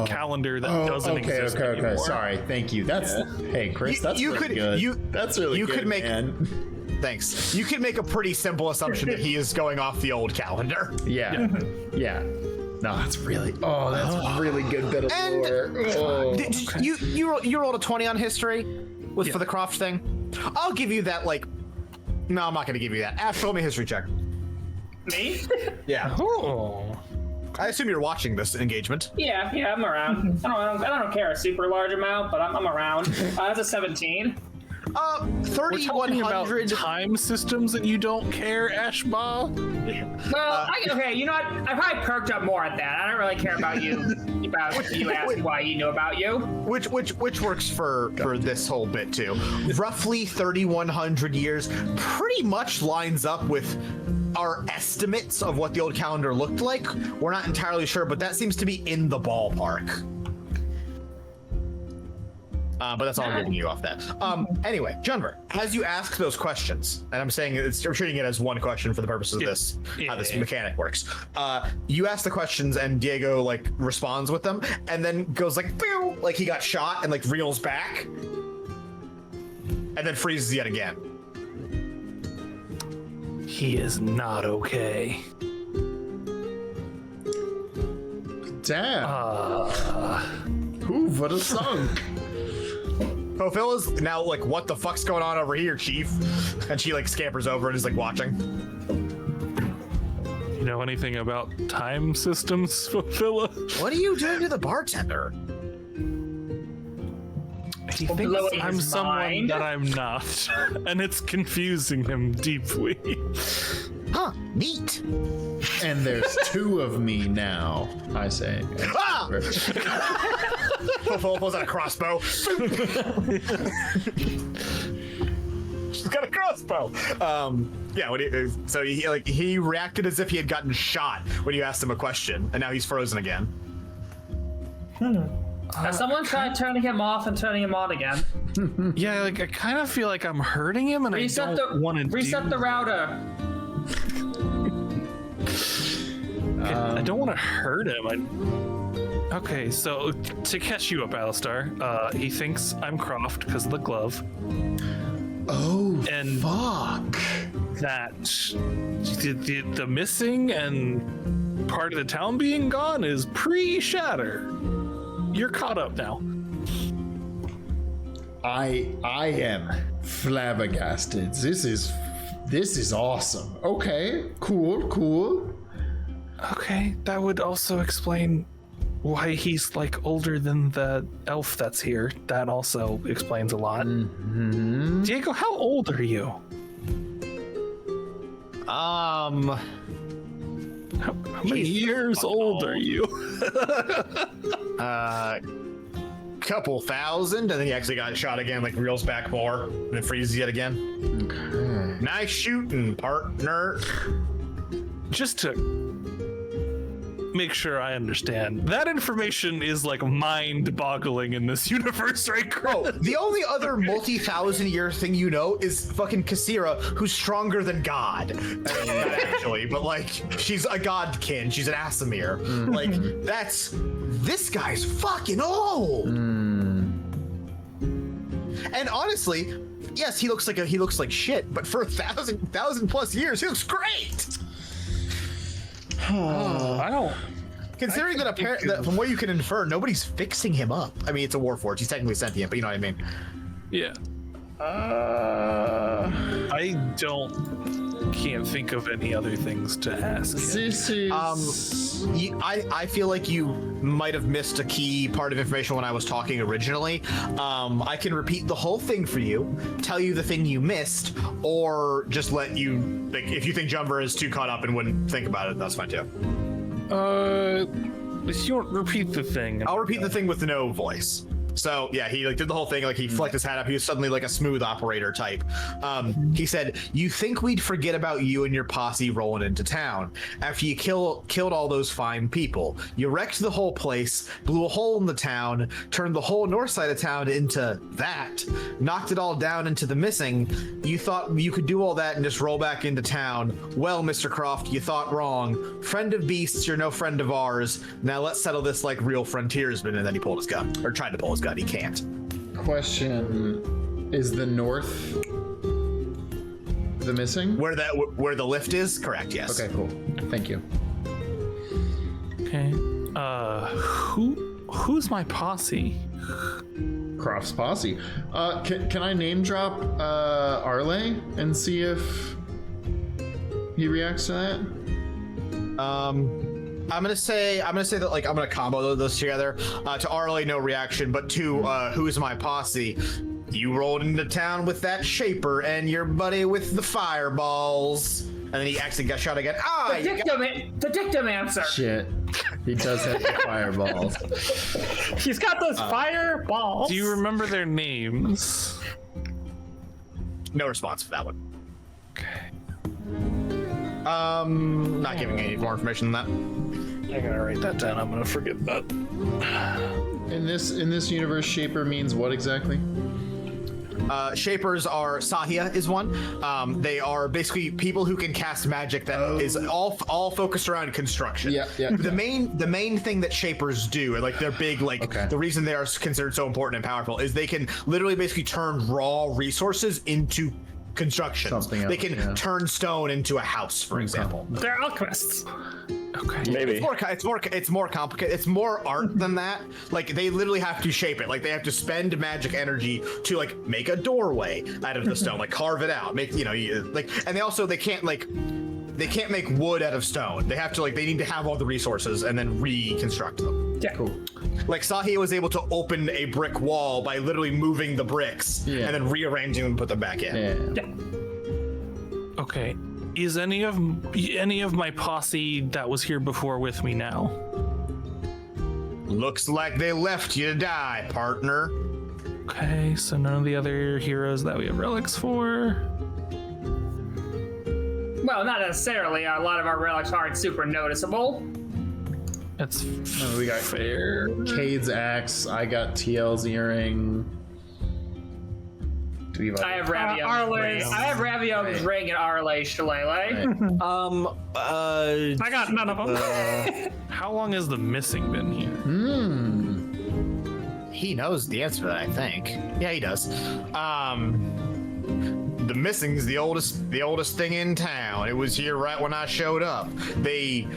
calendar that doesn't exist anymore. Okay. Sorry, thank you. That's hey, Chris. That's really good. That's really good. You could make. Man. Thanks. You could make a pretty simple assumption that he is going off the old calendar. Yeah. No, that's really. Oh, that's a really good bit of lore. Oh. You rolled a 20 on history for the Croft thing. I'll give you that. No, I'm not going to give you that. Ash, roll me a history check. Me? Yeah. Oh. I assume you're watching this engagement. Yeah, I'm around. I don't care a super large amount, but I'm around. That's a 17. 3100 time systems that you don't care, Ashba. Well, okay, you know what? I probably perked up more at that. I don't really care about you. About you asking why you know about you. Which works for this whole bit too. Roughly 3100 years pretty much lines up with our estimates of what the old calendar looked like. We're not entirely sure, but that seems to be in the ballpark. But that's all I'm giving you off that. Anyway, Junver, as you ask those questions, and I'm saying I'm treating it as one question for the purposes of this, how this mechanic works. You ask the questions, and Diego responds with them, and then goes pew, like he got shot, and reels back, and then freezes yet again. He is not okay. Damn. Who would have sunk? Ophila's now what the fuck's going on over here, Chief? And she scampers over and is watching. You know anything about time systems, Ophila? What are you doing to the bartender? He thinks I'm someone that I'm not, and it's confusing him deeply. Huh, neat. And there's 2 of me now, I say. Ah! Opphila pulls out a crossbow. She's got a crossbow. Yeah. So he reacted as if he had gotten shot when you asked him a question, and now he's frozen again. Has someone tried turning him off and turning him on again? Yeah, like I kind of feel like I'm hurting him, and I don't want to reset the router. I don't want to hurt him. Okay, so to catch you up, Alistar, he thinks I'm Croft because of the glove. Oh, and fuck. That the missing and part of the town being gone is pre-shatter. You're caught up now. I am flabbergasted. This is awesome. Okay, cool. Okay, that would also explain why he's like older than the elf that's here. That also explains a lot. Mm-hmm. Diego, how old are you? How many years old are you? Couple thousand, and then he actually got shot again, like reels back more, and then freezes yet again. Okay. Nice shooting, partner. Just to make sure I understand, that information is like mind-boggling in this universe, right, Chris? Oh, the only other multi-thousand-year thing you know is fucking Kassira, who's stronger than God. I mean, not actually, but like, she's a godkin. She's an Asimir. Mm-hmm. Like, this guy's fucking old. And honestly, yes, he looks like shit, but for a thousand plus years, he looks great. I don't. Considering that from what you can infer, nobody's fixing him up. I mean, it's a Warforged. He's technically sentient, but you know what I mean. Yeah. I can't think of any other things to ask. This is. I feel like you might have missed a key part of information when I was talking originally. I can repeat the whole thing for you, tell you the thing you missed, or just let you, like, if you think Jumper is too caught up and wouldn't think about it, that's fine too. If you repeat the thing. I'll repeat the thing with no voice. So yeah, he like did the whole thing, like he flicked his hat up. He was suddenly like a smooth operator type. He said, "You think we'd forget about you and your posse rolling into town after you killed all those fine people? You wrecked the whole place, blew a hole in the town, turned the whole north side of town into that, knocked it all down into the missing. You thought you could do all that and just roll back into town. Well, Mr. Croft, you thought wrong. Friend of beasts, you're no friend of ours. Now let's settle this like real frontiersmen." And then he pulled his gun, or tried to pull his gun. He can't. Question: is the north the missing? Where the lift is? Correct. Yes. Okay, cool. Thank you. Okay. Who's my posse? Croft's posse. Can I name drop Arle and see if he reacts to that? I'm gonna say that, like, I'm gonna combo those together. To Arle, no reaction, but to who's my posse? You rolled into town with that shaper and your buddy with the fireballs, and then he actually got shot again. The dictum answer. Shit, he does have the fireballs. He's got those fireballs. Do you remember their names? No response for that one. Okay. Not giving any more information than that. I gotta write that down. I'm gonna forget that. In this universe, shaper means what exactly? Shapers are Sahia is one. They are basically people who can cast magic that is all focused around construction. Yeah. The main thing that Shapers do, and like they're big, like the reason they are considered so important and powerful is they can literally basically turn raw resources into construction. They can turn stone into a house, for example. They're alchemists. Okay. Maybe. It's more complicated. It's more art than that. Like, they literally have to shape it. Like, they have to spend magic energy to like make a doorway out of the stone, like carve it out, make, you know, like, and they can't make wood out of stone. They have to, like, they need to have all the resources and then reconstruct them. Yeah. Cool. Like, Sahia was able to open a brick wall by literally moving the bricks and then rearranging them and put them back in. Yeah. Okay. Is any of my posse that was here before with me now? Looks like they left you to die, partner. Okay, so none of the other heroes that we have relics for. Well, not necessarily. A lot of our relics aren't super noticeable. That's we got fair. Cade's axe. I got TL's earring. I have Ravio's ring and Arle Shillelagh. I got none of them. How long has the missing been here? He knows the answer to that, I think. Yeah, he does. The missing's the oldest thing in town. It was here right when I showed up. They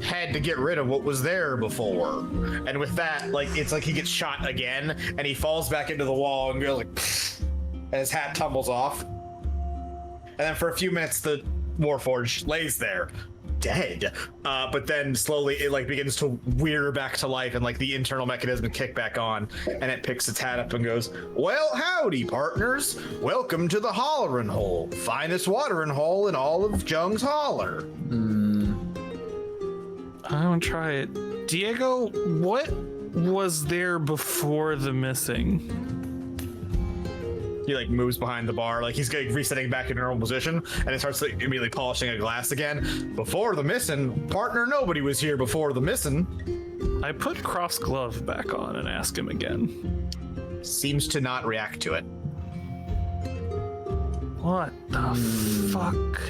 had to get rid of what was there before. And with that, it's like he gets shot again, and he falls back into the wall and goes like, pfft, and his hat tumbles off. And then for a few minutes, the Warforged lays there, dead. But then slowly it begins to weir back to life, and the internal mechanism kick back on, and it picks its hat up and goes, "Well, howdy, partners. Welcome to the Hollering Hole, finest watering hole in all of Jung's Holler." I want to try it. Diego, what was there before the missing? He moves behind the bar, he's resetting back in normal position, and it starts immediately polishing a glass again. Before the missing, partner, nobody was here before the missing. I put Croft's glove back on and ask him again. Seems to not react to it. What the fuck?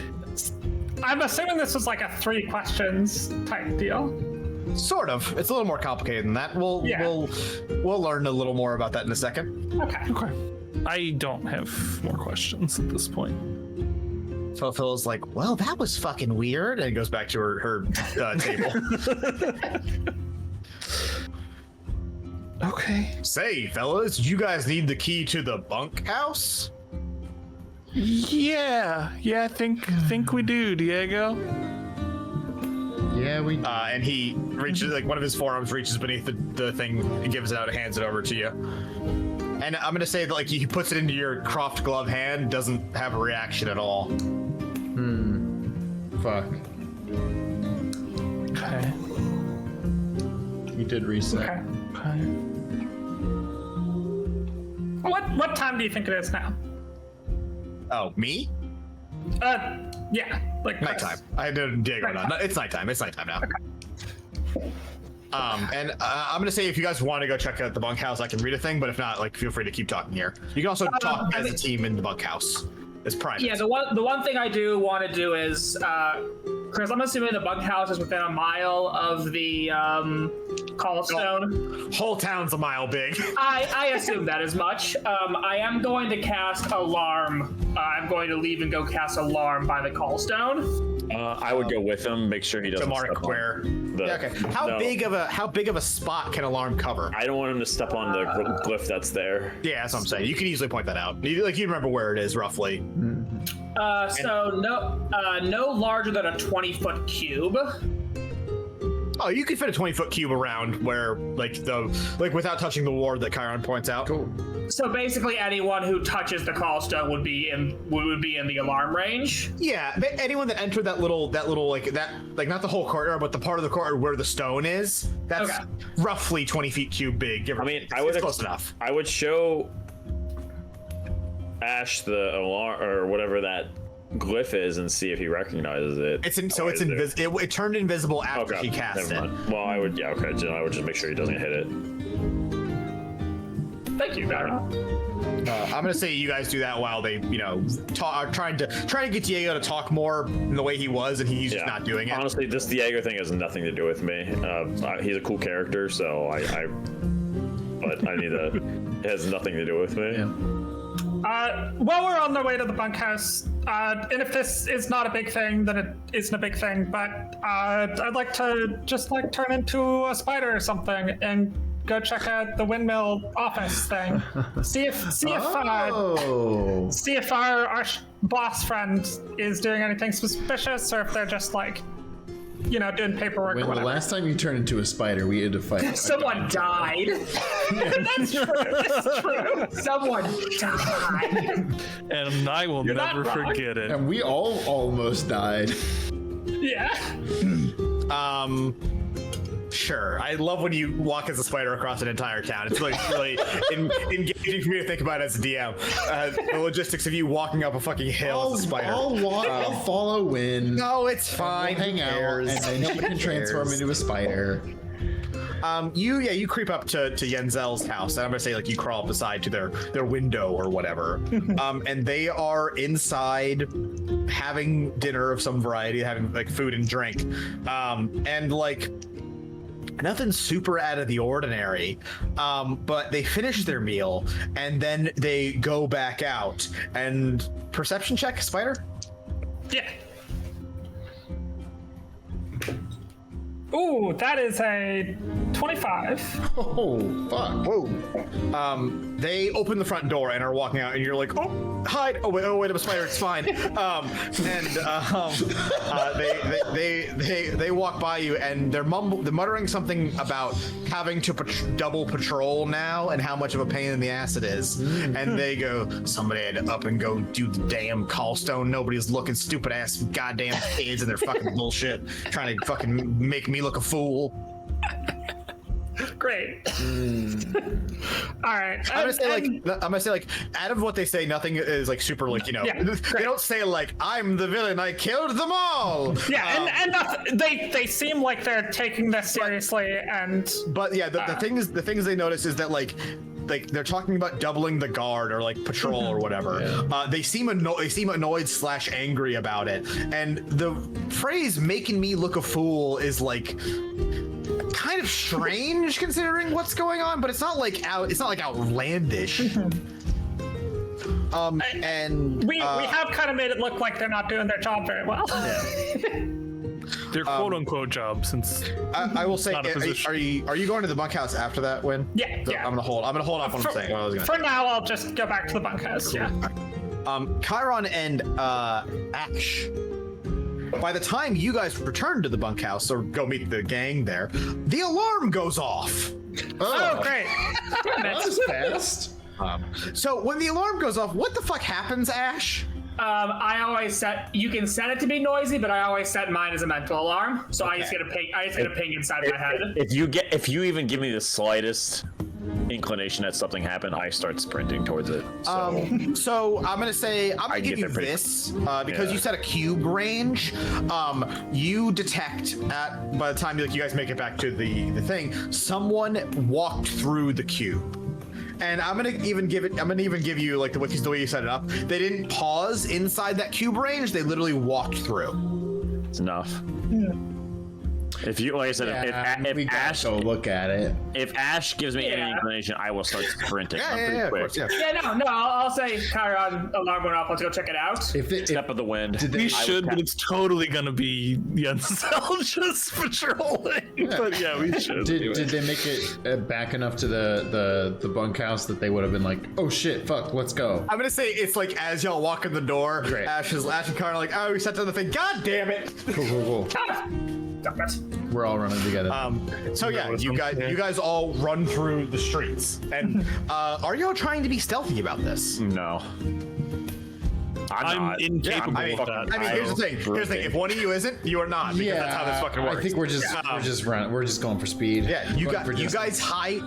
I'm assuming this was a 3 questions type deal. Sort of. It's a little more complicated than that. We'll learn a little more about that in a second. Okay. I don't have more questions at this point. So Phil's like, "Well, that was fucking weird," and goes back to her table. Okay. Say, fellas, you guys need the key to the bunkhouse? Yeah, I think we do, Diego. Yeah, we. And he reaches, one of his forearms reaches beneath the thing and gives it out and hands it over to you. And I'm gonna say that he puts it into your Croft glove hand, doesn't have a reaction at all. Fuck. Okay. You did reset. Okay. Okay. What time do you think it is now? Oh, me? Yeah, Nighttime. I did Diego. Nighttime. No, it's nighttime. It's nighttime now. Okay. And I'm gonna say if you guys want to go check out the bunkhouse, I can read a thing. But if not, feel free to keep talking here. You can also talk as a team in the bunkhouse. It's private. Yeah, the one thing I do want to do is, Chris, I'm assuming the bunkhouse is within a mile of the Callstone. Whole town's a mile big. I assume that as much. I am going to cast Alarm. I'm going to leave and go cast Alarm by the Callstone. I would go with him. Make sure he doesn't. To mark step on where. Okay. How big of a spot can Alarm cover? I don't want him to step on the glyph that's there. Yeah, that's what I'm saying. You can easily point that out. You remember where it is roughly. So no larger than a 20-foot cube. Oh, you could fit a 20-foot cube around where, without touching the ward that Chiron points out. Cool. So basically, anyone who touches the Callstone would be in the alarm range. Yeah, anyone that entered that little not the whole courtyard, but the part of the courtyard where the stone is. That's roughly 20 feet cube big. It's close enough. I would show Ash the alarm or whatever that glyph is and see if he recognizes it. It turned invisible after he cast it. Well, I would I would just make sure he doesn't hit it. Thank you, Dara. I'm gonna say you guys do that while they, are trying to get Diego to talk more in the way he was, and he's just not doing it. Honestly, this Diego thing has nothing to do with me. He's a cool character, so but I need to. It has nothing to do with me. Yeah. Well, we're on the way to the bunkhouse, and if this is not a big thing, then it isn't a big thing. But I'd like to just turn into a spider or something and go check out the windmill office thing. See if our boss friend is doing anything suspicious, or if they're just doing paperwork or When the whatever. last time you turned into a spider, we had to fight. Someone died. That's true. Someone died. And I will never wrong. forget it. And we all almost died. Yeah. Sure. I love when you walk as a spider across an entire town. It's like really engaging for me to think about as a DM. The logistics of you walking up a fucking hill as a spider. I'll follow Win. No, it's fine. We'll hang out, and then you can transform into a spider. You creep up to Yenzel's house, and I'm gonna say like you crawl up beside to their window or whatever, and they are inside having dinner of some variety, having like food and drink, and like nothing super out of the ordinary, but they finish their meal and then they go back out. And perception check, Spider. Yeah. Ooh, that is a 25. Oh, fuck. Whoa. They open the front door and are walking out, and you're like, oh, hide. Oh, wait, I'm a spider. It's fine. They walk by you, and they're muttering something about having to double patrol now and how much of a pain in the ass it is. And they go, somebody had to up and go do the damn callstone. Nobody's looking, stupid ass goddamn kids and their fucking bullshit, trying to fucking make me look a fool. Great. All right. I'm gonna say like out of what they say, nothing is like super like, you know, they don't say like, I'm the villain, I killed them all. Yeah, and they seem like they're taking this seriously, but yeah, the things they notice is that like they're talking about doubling the guard or like patrol or whatever. They seem annoyed / angry about it, and the phrase "making me look a fool" is like kind of strange considering what's going on, but it's not like outlandish. And we have kind of made it look like they're not doing their job very well. Their quote unquote job, since I will say, are you going to the bunkhouse after that, Win? Yeah. I'm gonna hold off on saying what I was gonna For now, I'll just go back to the bunkhouse. Cool. Yeah. Chiron and Ash, by the time you guys return to the bunkhouse or go meet the gang there, the alarm goes off. Oh great. That was fast. So when the alarm goes off, what the fuck happens, Ash? I always you can set it to be noisy, but I always set mine as a mental alarm. So I just get a ping. I just get a ping inside my head. If you even give me the slightest inclination that something happened, I start sprinting towards it. So I'm gonna give you this because you set a cube range. You detect by the time you guys make it back to the thing, someone walked through the cube. And I'm gonna even give you like the way you set it up. They didn't pause inside that cube range. They literally walked through. It's enough. If you, like I said, if Ash go look at it. If Ash gives me any inclination, I will start sprinting. Of course. I'll say Chiron, alarm went off. Let's go check it out. Step of the wind. We should, but it's totally gonna be Yenzel just patrolling. Yeah. But yeah, we should. Did they make it back enough to the bunkhouse that they would have been like, oh shit, fuck, let's go? I'm gonna say it's like as y'all walk in the door, Great. Ash and Chiron are like, oh, we set down the thing. God damn it! Cool. We're all running together. So yeah, you guys all run through the streets, and are y'all trying to be stealthy about this? No. I'm incapable of that. I mean, here's the thing. If one of you isn't, you are not. Because that's how this fucking works. I think we're just going for speed. Yeah, you guys high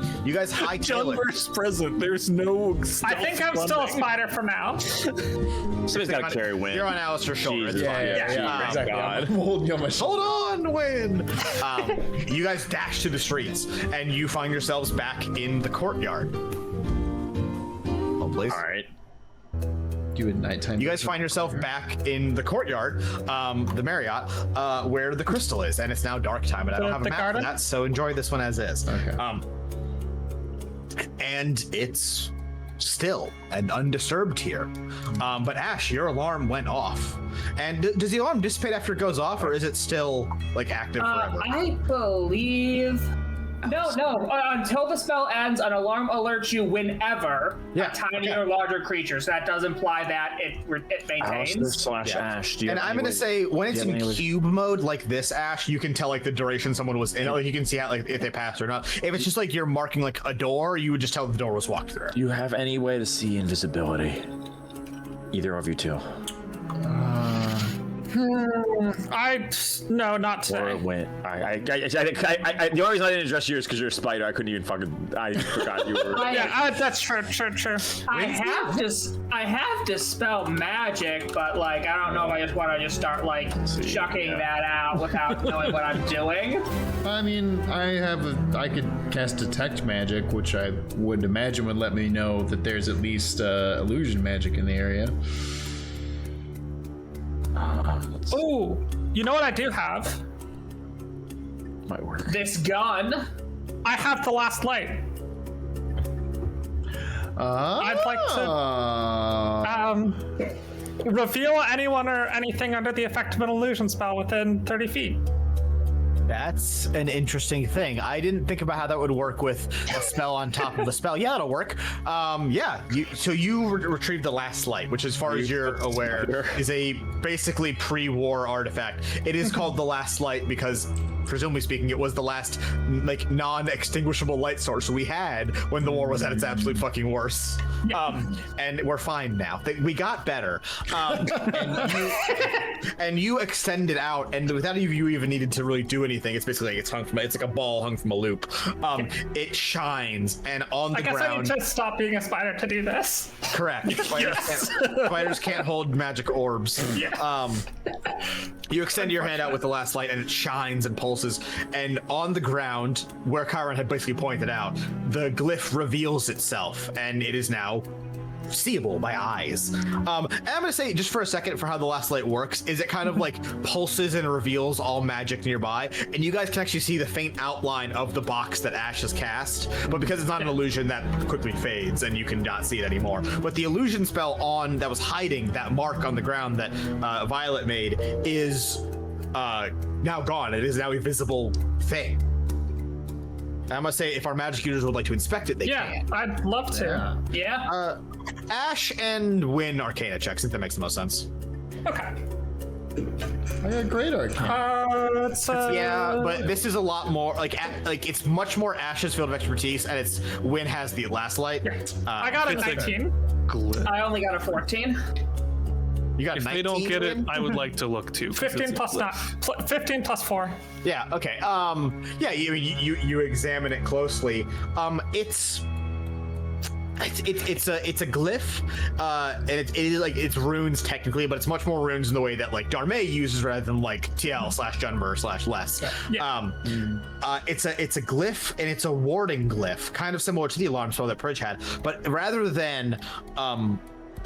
Jung versus present. There's no. I think I'm still a spider for now. Somebody's got to carry Win. You're on Alistair's shoulder. Yeah, exactly. God. I'm holding you on my shoulder. Hold on, Win. You guys dash to the streets, and you find yourselves back in the courtyard. Oh, please. All right. You at nighttime. You guys find yourself back in the courtyard, the Marriott, where the crystal is, and it's now dark time, and I don't have a map for that, so enjoy this one as is. Okay. And it's still and undisturbed here. But Ash, your alarm went off. And does the alarm dissipate after it goes off, or is it still like active forever? I believe. No. Until the spell ends, an alarm alerts you whenever a tiny or larger creature. So that does imply that it maintains. /Ash. And I'm gonna say when it's in cube mode like this, Ash, you can tell like the duration someone was in. Like you can see how like if they passed or not. If it's just like you're marking like a door, you would just tell the door was walked through. Do you have any way to see invisibility? Either of you two. No, not today. Or it went. The only reason I didn't address you is because you're a spider. I couldn't even I forgot you were. That's true. I have dispel magic, but like I don't know if I just want to just start like chucking that out without knowing what I'm doing. I mean, I could cast detect magic, which I would imagine would let me know that there's at least illusion magic in the area. Oh, you know what I do have? Might work. This gun. I have the last light. I'd like to reveal anyone or anything under the effect of an illusion spell within 30 feet. That's an interesting thing. I didn't think about how that would work with a spell on top of a spell. Yeah, that'll work. So you retrieved the last light, which, as far as you're aware, is a basically pre-war artifact. It is called the last light because, presumably speaking, it was the last like non-extinguishable light source we had when the war was at its absolute fucking worst. And we're fine now. We got better. And you extend it out, and without you even needed to really do anything, it's basically like it's like a ball hung from a loop. It shines, and on the ground. I guess I need to stop being a spider to do this. Correct. Spiders can't hold magic orbs. You extend your hand out with the last light, and it shines and pulses. And on the ground, where Chiron had basically pointed out, the glyph reveals itself, and it is now seeable by eyes. And I'm gonna say, just for a second, for how the last light works, is it kind of like pulses and reveals all magic nearby, and you guys can actually see the faint outline of the box that Ash has cast, but because it's not an illusion, that quickly fades and you cannot see it anymore. But the illusion spell that was hiding that mark on the ground that Violet made is now gone. It is now a visible thing. And I must say, if our magic users would like to inspect it, they can. Yeah, I'd love to. Yeah. Ash and Win Arcana checks, if that makes the most sense. Okay. I got great arcana. Yeah, but this is a lot more like it's much more Ash's field of expertise, and it's Win has the last light. I got a 19. I only got a 14. You got if 19, they don't get Win? it, I would like to look too. 15 plus 4. Yeah. Okay. Yeah. You examine it closely. It's a glyph, and it is like it's runes technically, but it's much more runes in the way that like Darmay uses rather than like TL/Junmer/Les. It's a glyph, and it's a warding glyph, kind of similar to the alarm spell that Prij had, but rather than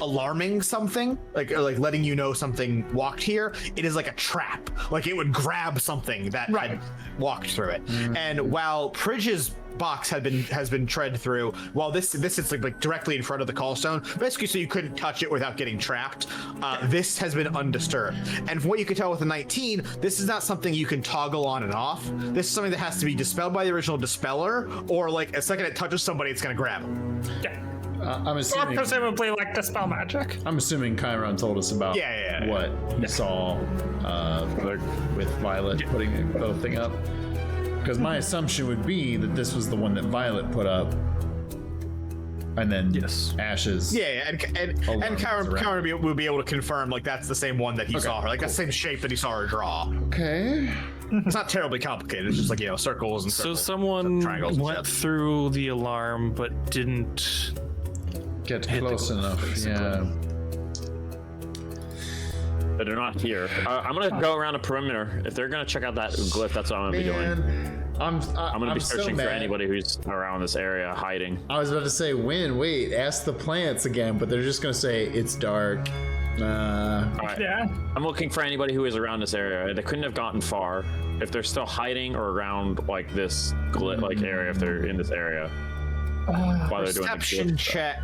alarming something, like letting you know something walked here, it is like a trap. Like it would grab something that had walked through it. And while Prij's box has been tread through, while this is like directly in front of the callstone, basically so you couldn't touch it without getting trapped, this has been undisturbed. And from what you can tell with the 19, this is not something you can toggle on and off. This is something that has to be dispelled by the original dispeller, or like a second it touches somebody, it's gonna grab them. I'm assuming, or presumably like dispel magic. I'm assuming Chiron told us about what he saw with Violet putting the whole thing up. Because my assumption would be that this was the one that Violet put up, and then Ash's. Yeah, and Chiron will be able to confirm like that's the same one that he saw her, like that same shape that he saw her draw. Okay. It's not terribly complicated. It's just like circles and circles. So someone went through the alarm but didn't get close enough. Yeah. But they're not here. I'm gonna go around the perimeter. If they're gonna check out that glyph, that's what I'm gonna be doing. I'm gonna be searching for anybody who's around this area hiding. I was about to say, wait, ask the plants again, but they're just gonna say it's dark. All right. Yeah. I'm looking for anybody who is around this area. They couldn't have gotten far. If they're still hiding or around like this glyph like area, if they're in this area. While they're doing perception check.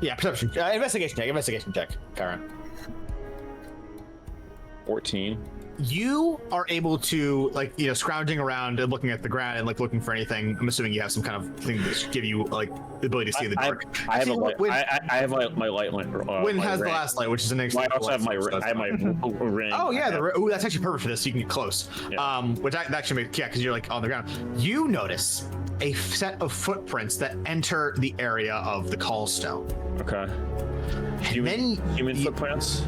Yeah, perception. Investigation check, Chiron. 14. You are able to, scrounging around and looking at the ground and looking for anything. I'm assuming you have some kind of thing that should give you the ability to see in the dark. I have my light. Win has the last light, which is an I also have my ring. Oh yeah, that's actually perfect for this. So you can get close. Yeah. Which actually makes because you're on the ground. You notice a set of footprints that enter the area of the callstone. Okay. Human footprints.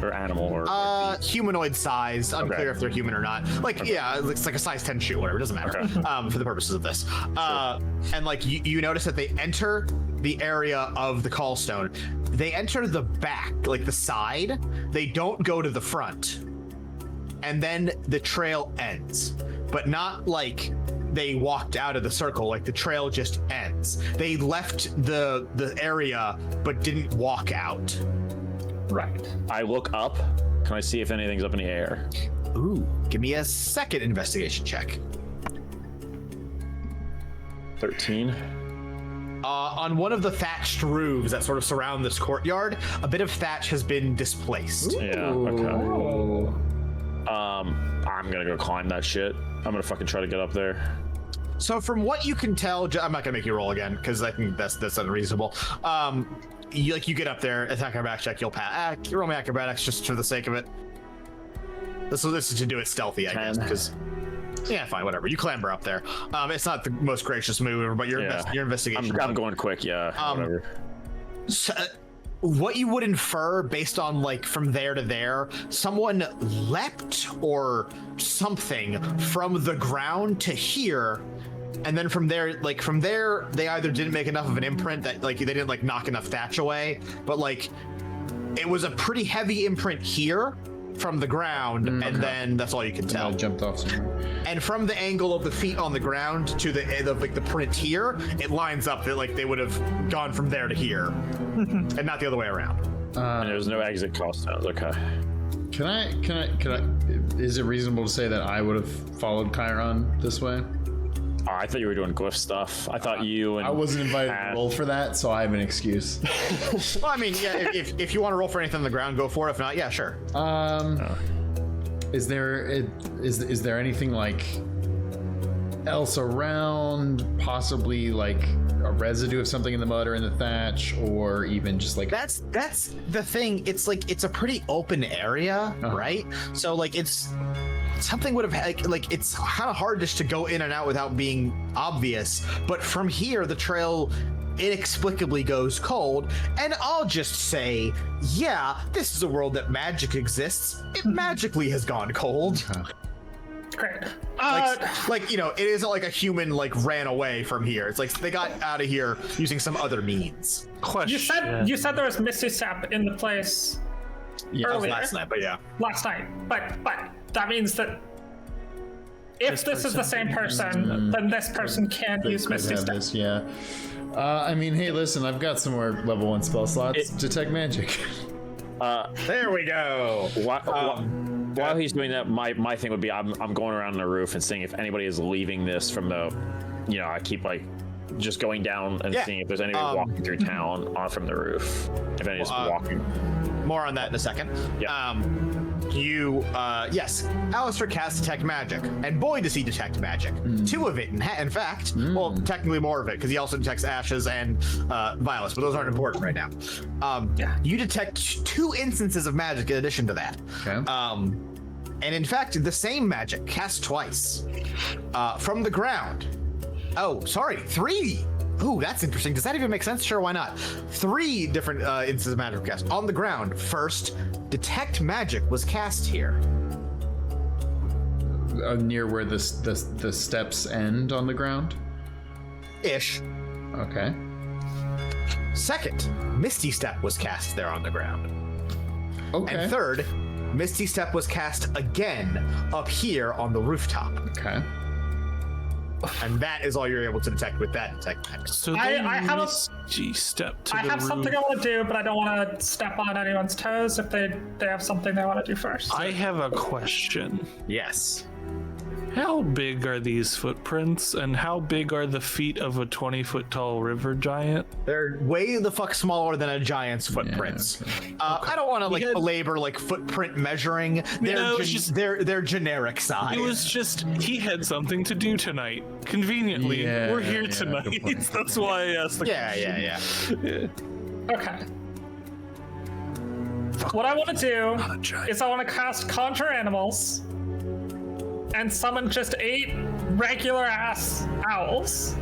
or animal or humanoid size. Unclear if they're human or not. Like, yeah, it's like a size 10 shoe, whatever. It doesn't matter. For the purposes of this. And like you notice that they enter the area of the callstone. They enter the back, like the side. They don't go to the front. And then the trail ends, but not like they walked out of the circle. Like the trail just ends. They left the area, but didn't walk out. Right. I look up. Can I see if anything's up in the air? Ooh, give me a second investigation check. 13. On one of the thatched roofs that sort of surround this courtyard, a bit of thatch has been displaced. Yeah, okay. I'm gonna go climb that shit. I'm gonna fucking try to get up there. So from what you can tell, I'm not gonna make you roll again because I think that's unreasonable. You get up there, attack acrobatics check, you'll pass. You roll me acrobatics just for the sake of it. This is to do it stealthy, I guess, because yeah, fine, whatever. You clamber up there. It's not the most gracious move, but your investigation. I'm going quick, yeah. Whatever. So, what you would infer based on like from there to there, someone leapt or something from the ground to here, and then from there they either didn't make enough of an imprint that like they didn't like knock enough thatch away, but like it was a pretty heavy imprint here from the ground, and then that's all you can tell. I jumped off somewhere. And from the angle of the feet on the ground to the print here, it lines up that like they would have gone from there to here, and not the other way around. And there's no exit cost. Okay. Can I? Is it reasonable to say that I would have followed Chiron this way? Oh, I thought you were doing glyph stuff. I thought you and I wasn't invited to roll for that, so I have an excuse. Well, I mean, yeah, if you want to roll for anything on the ground, go for it. If not, yeah, sure. Is there anything like else around? Possibly like a residue of something in the mud or in the thatch, or even just like that's the thing. It's like it's a pretty open area, right? So like something would have like it's kind of hard just to go in and out without being obvious, but from here the trail inexplicably goes cold, and I'll just say, yeah, this is a world that magic exists. It magically has gone cold. Great. Like it isn't like a human like ran away from here. It's like they got out of here using some other means. Question. You said there was Misty Step in the place earlier. Last night, but yeah. Last night, but that means that if this is the same person, then this person can't use Misty Step. Yeah. I mean, hey, listen, I've got some more level 1 spell slots. Detect magic. There we go. While he's doing that, my thing would be I'm going around the roof and seeing if anybody is leaving this from the, I keep like just going down and seeing if there's anybody walking through town from the roof. If anybody's walking. More on that in a second. Yeah. Yes, Alistair casts Detect Magic, and boy does he detect magic. 2 of it, in fact. Well, technically more of it, because he also detects ashes and violets, but those aren't important right now. You detect 2 instances of magic in addition to that. Okay. And in fact, the same magic cast twice from the ground. Oh, sorry, 3. Ooh, that's interesting. Does that even make sense? Sure, why not? 3 different instances of magic cast on the ground. First, Detect Magic was cast here. Near where the steps end on the ground? Ish. Okay. Second, Misty Step was cast there on the ground. Okay. And third, Misty Step was cast again up here on the rooftop. Okay. And that is all you're able to detect with that detect magic. So I have a step to I the have roof. something I want to do, but I don't want to step on anyone's toes if they have something they want to do first. I have a question. Yes. How big are these footprints, and how big are the feet of a 20-foot tall river giant? They're way the fuck smaller than a giant's footprints. okay. I don't want to like belabor like footprint measuring. They're generic size. It was just he had something to do tonight. Conveniently, we're here tonight. good point. That's why I asked the Yeah. Okay. What I want to do is I want to cast Conjure Animals and summon just 8 regular ass owls.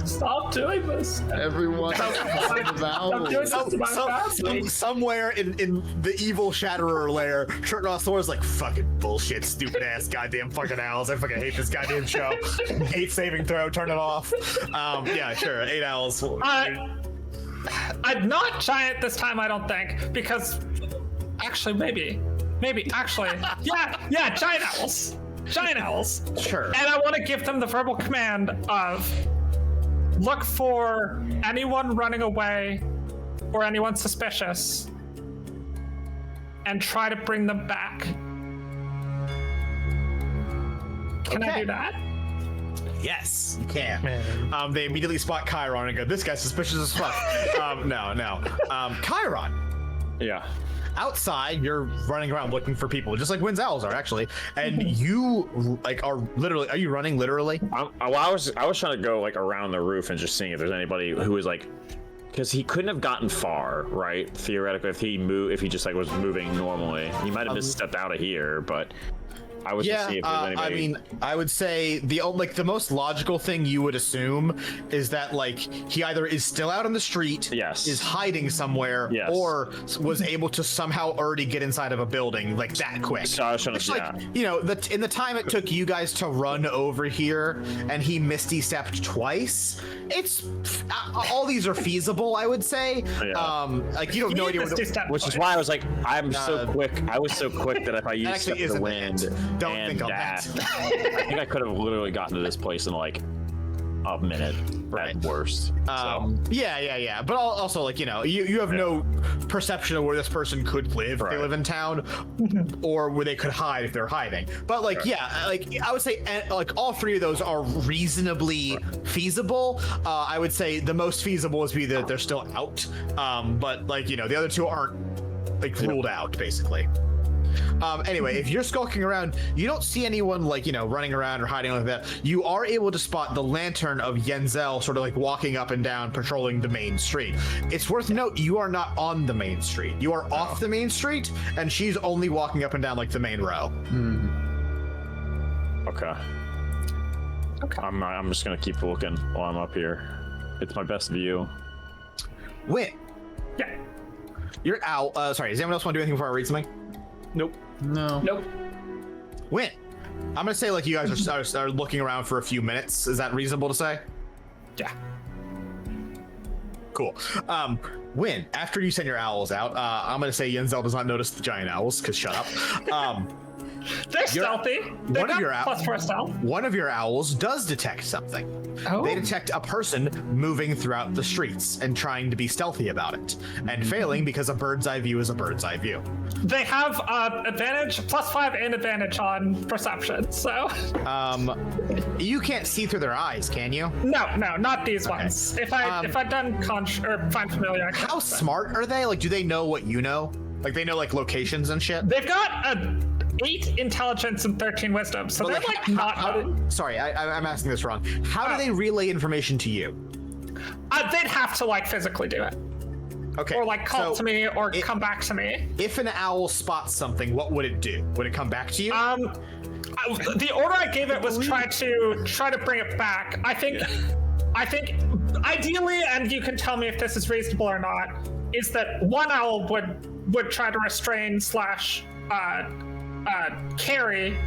Stop doing this. Everyone, I'm doing this to my family. Somewhere in the evil Shatterer lair, Shirtnoss Thor's like, fucking bullshit, stupid ass goddamn fucking owls. I fucking hate this goddamn show. 8 saving throw, turn it off. Yeah, sure, 8 owls. I'm not giant this time, I don't think, because actually, maybe, actually, yeah, giant owls. Sure. And I want to give them the verbal command of look for anyone running away or anyone suspicious and try to bring them back. Can I do that? Yes, you can. They immediately spot Chiron and go, this guy's suspicious as fuck. No. Chiron. Yeah. Outside, you're running around looking for people, just like Wynn's owls are actually, and you like are literally. Are you running literally? I was trying to go like around the roof and just seeing if there's anybody who was like, because he couldn't have gotten far, right? Theoretically, if he just like was moving normally, he might have misstepped out of here, but. I was to see if there's anybody. I mean, I would say the most logical thing you would assume is that like he either is still out on the street, is hiding somewhere, or was able to somehow already get inside of a building like that quick. So I was trying to, like, you know, in the time it took you guys to run over here, and he misty stepped twice. It's all these are feasible, I would say. Like you don't know idea which is why I was like, I'm so quick. I was so quick that if I used Step of the Wind. Don't think on that. I think I could have literally gotten to this place in like a minute at worst. Yeah. But also, like, you know, you have no perception of where this person could live if they live in town, or where they could hide if they're hiding. But like, like I would say, like all 3 of those are reasonably feasible. I would say the most feasible is be that they're still out. But like, you know, the other 2 aren't like ruled out basically. Anyway, if you're skulking around, you don't see anyone like, you know, running around or hiding like that. You are able to spot the lantern of Yenzel sort of like walking up and down, patrolling the main street. It's worth note, you are not on the main street. You are off the main street, and she's only walking up and down like the main row. Okay. I'm just gonna keep looking while I'm up here. It's my best view. Wynn. Yeah. Your owl. Sorry, does anyone else want to do anything before I read something? Nope. Nope. Wynn. I'm gonna say like you guys are looking around for a few minutes. Is that reasonable to say? Yeah. Cool. Wynn, after you send your owls out, I'm gonna say Yenzel does not notice the giant owls, because shut up. They're stealthy. They got +4 stealth. One of your owls does detect something. Oh. They detect a person moving throughout the streets and trying to be stealthy about it, and failing because a bird's eye view is a bird's eye view. They have advantage, +5 and advantage on perception, so. You can't see through their eyes, can you? No, not these ones. If I'd done find familiar. How smart are they? Like, do they know what you know? Like, they know like locations and shit. They've got 8 intelligence and 13 wisdom, so they're like not. Sorry, I'm asking this wrong. How do they relay information to you? They'd have to like physically do it. Okay. Or like call to me or come back to me. If an owl spots something, what would it do? Would it come back to you? The order I gave it was try to bring it back. I think ideally, and you can tell me if this is reasonable or not, is that one owl would try to restrain / carry,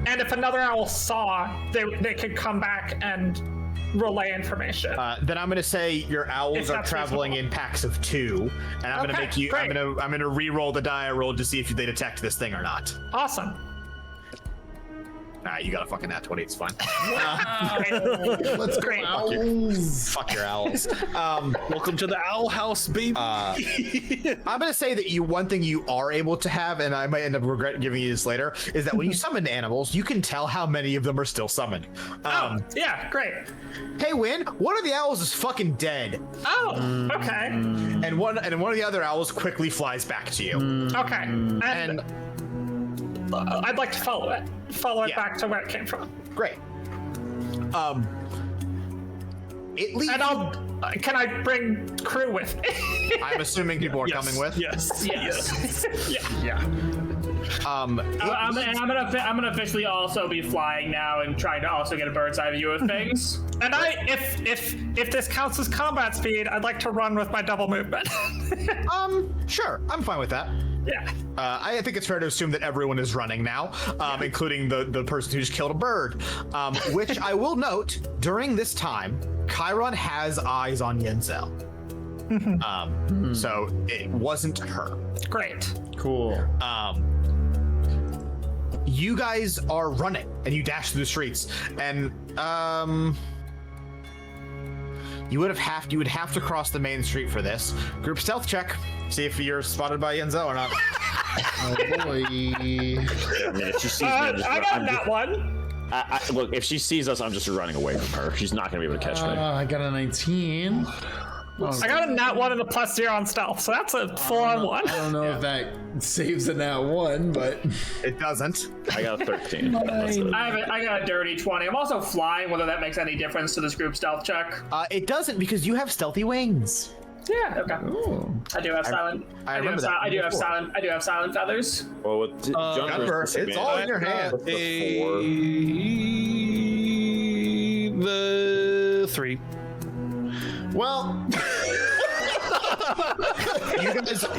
and if another owl saw, they could come back and relay information. Then I'm gonna say your owls are traveling in packs of 2, and I'm gonna make you. Great. I'm gonna re-roll the die I rolled to see if they detect this thing or not. Awesome. You got a fucking nat 20. It's fine. Let's go, owls. Fuck your owls. Welcome to the owl house, baby. I'm gonna say that one thing you are able to have, and I might end up regret giving you this later, is that when you summon animals, you can tell how many of them are still summoned. Yeah, great. Hey, Wynn, one of the owls is fucking dead. Oh, okay. And one of the other owls quickly flies back to you. Okay. And I'd like to follow it. Back to where it came from. Great. It leads. And can I bring crew with me? I'm assuming people are coming with. Yes. Yeah. I'm gonna officially also be flying now and trying to also get a bird's eye view of things. And if this counts as combat speed, I'd like to run with my double movement. Sure, I'm fine with that. Yeah. I think it's fair to assume that everyone is running now, including the person who just killed a bird. Which I will note, during this time, Chiron has eyes on Yenzel. So it wasn't her. Great. Cool. You guys are running, and you dash through the streets, and you would have to cross the main street for this. Group stealth check. See if you're spotted by Yenzel or not. Oh boy. If she sees me, I got that one. look, if she sees us, I'm just running away from her. She's not going to be able to catch me. I got a 19. I got a nat 1 and a +0 on stealth, so that's a full-on 1. I don't know if that saves a nat 1, but It doesn't. I got a 13. I got a dirty 20. I'm also flying, whether that makes any difference to this group stealth check. It doesn't because you have stealthy wings. Yeah, okay. ooh. I do have silent. I do have silent feathers. Well, with Gunner, it's all in your hand. The 3. Well,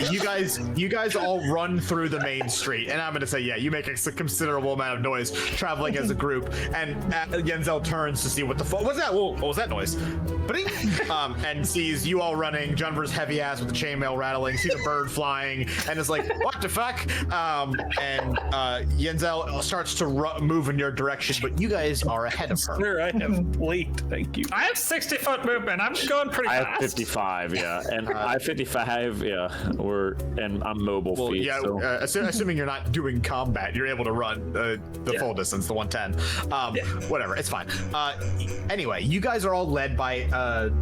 you guys all run through the main street, and I'm gonna say, yeah, you make a considerable amount of noise traveling as a group. And Yenzel turns to see what the fuck was that? Whoa, what was that noise? Ba-ding! And sees you all running. Junver's heavy ass with the chainmail rattling. Sees a bird flying, and is like, "What the fuck?" And Yenzel starts to move in your direction, but you guys are ahead of her. Sir, I have late. Thank you. I have 60-foot movement. I'm going pretty I fast. have 55, yeah, and I have 55, yeah. And I'm mobile feet. Yeah, so. assuming you're not doing combat, you're able to run the full distance, the 110. Whatever, it's fine. Anyway, you guys are all led by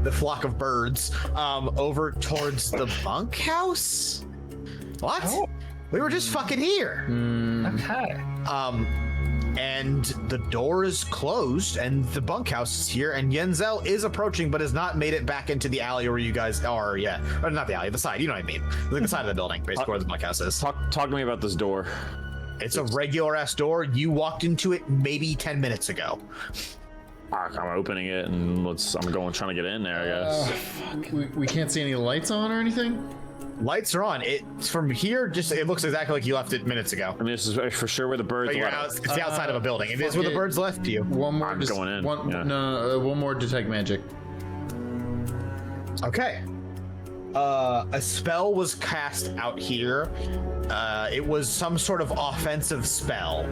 the flock of birds over towards the bunkhouse. What? Oh. We were just fucking here. Okay. And the door is closed, and the bunkhouse is here, and Yenzel is approaching, but has not made it back into the alley where you guys are yet. Or not the alley, the side. You know what I mean? Like the side of the building, basically, where the bunkhouse is. Talk to me about this door. It's a regular ass door. You walked into it maybe 10 minutes ago. I'm opening it, and I'm trying to get in there, I guess. we can't see any lights on or anything? Lights are on. It's from here. It looks exactly like you left it minutes ago. I mean, this is for sure where the birds left. It's the outside of a building. It is where the birds left you. One more. I'm going in. One more detect magic. Okay. A spell was cast out here. It was some sort of offensive spell.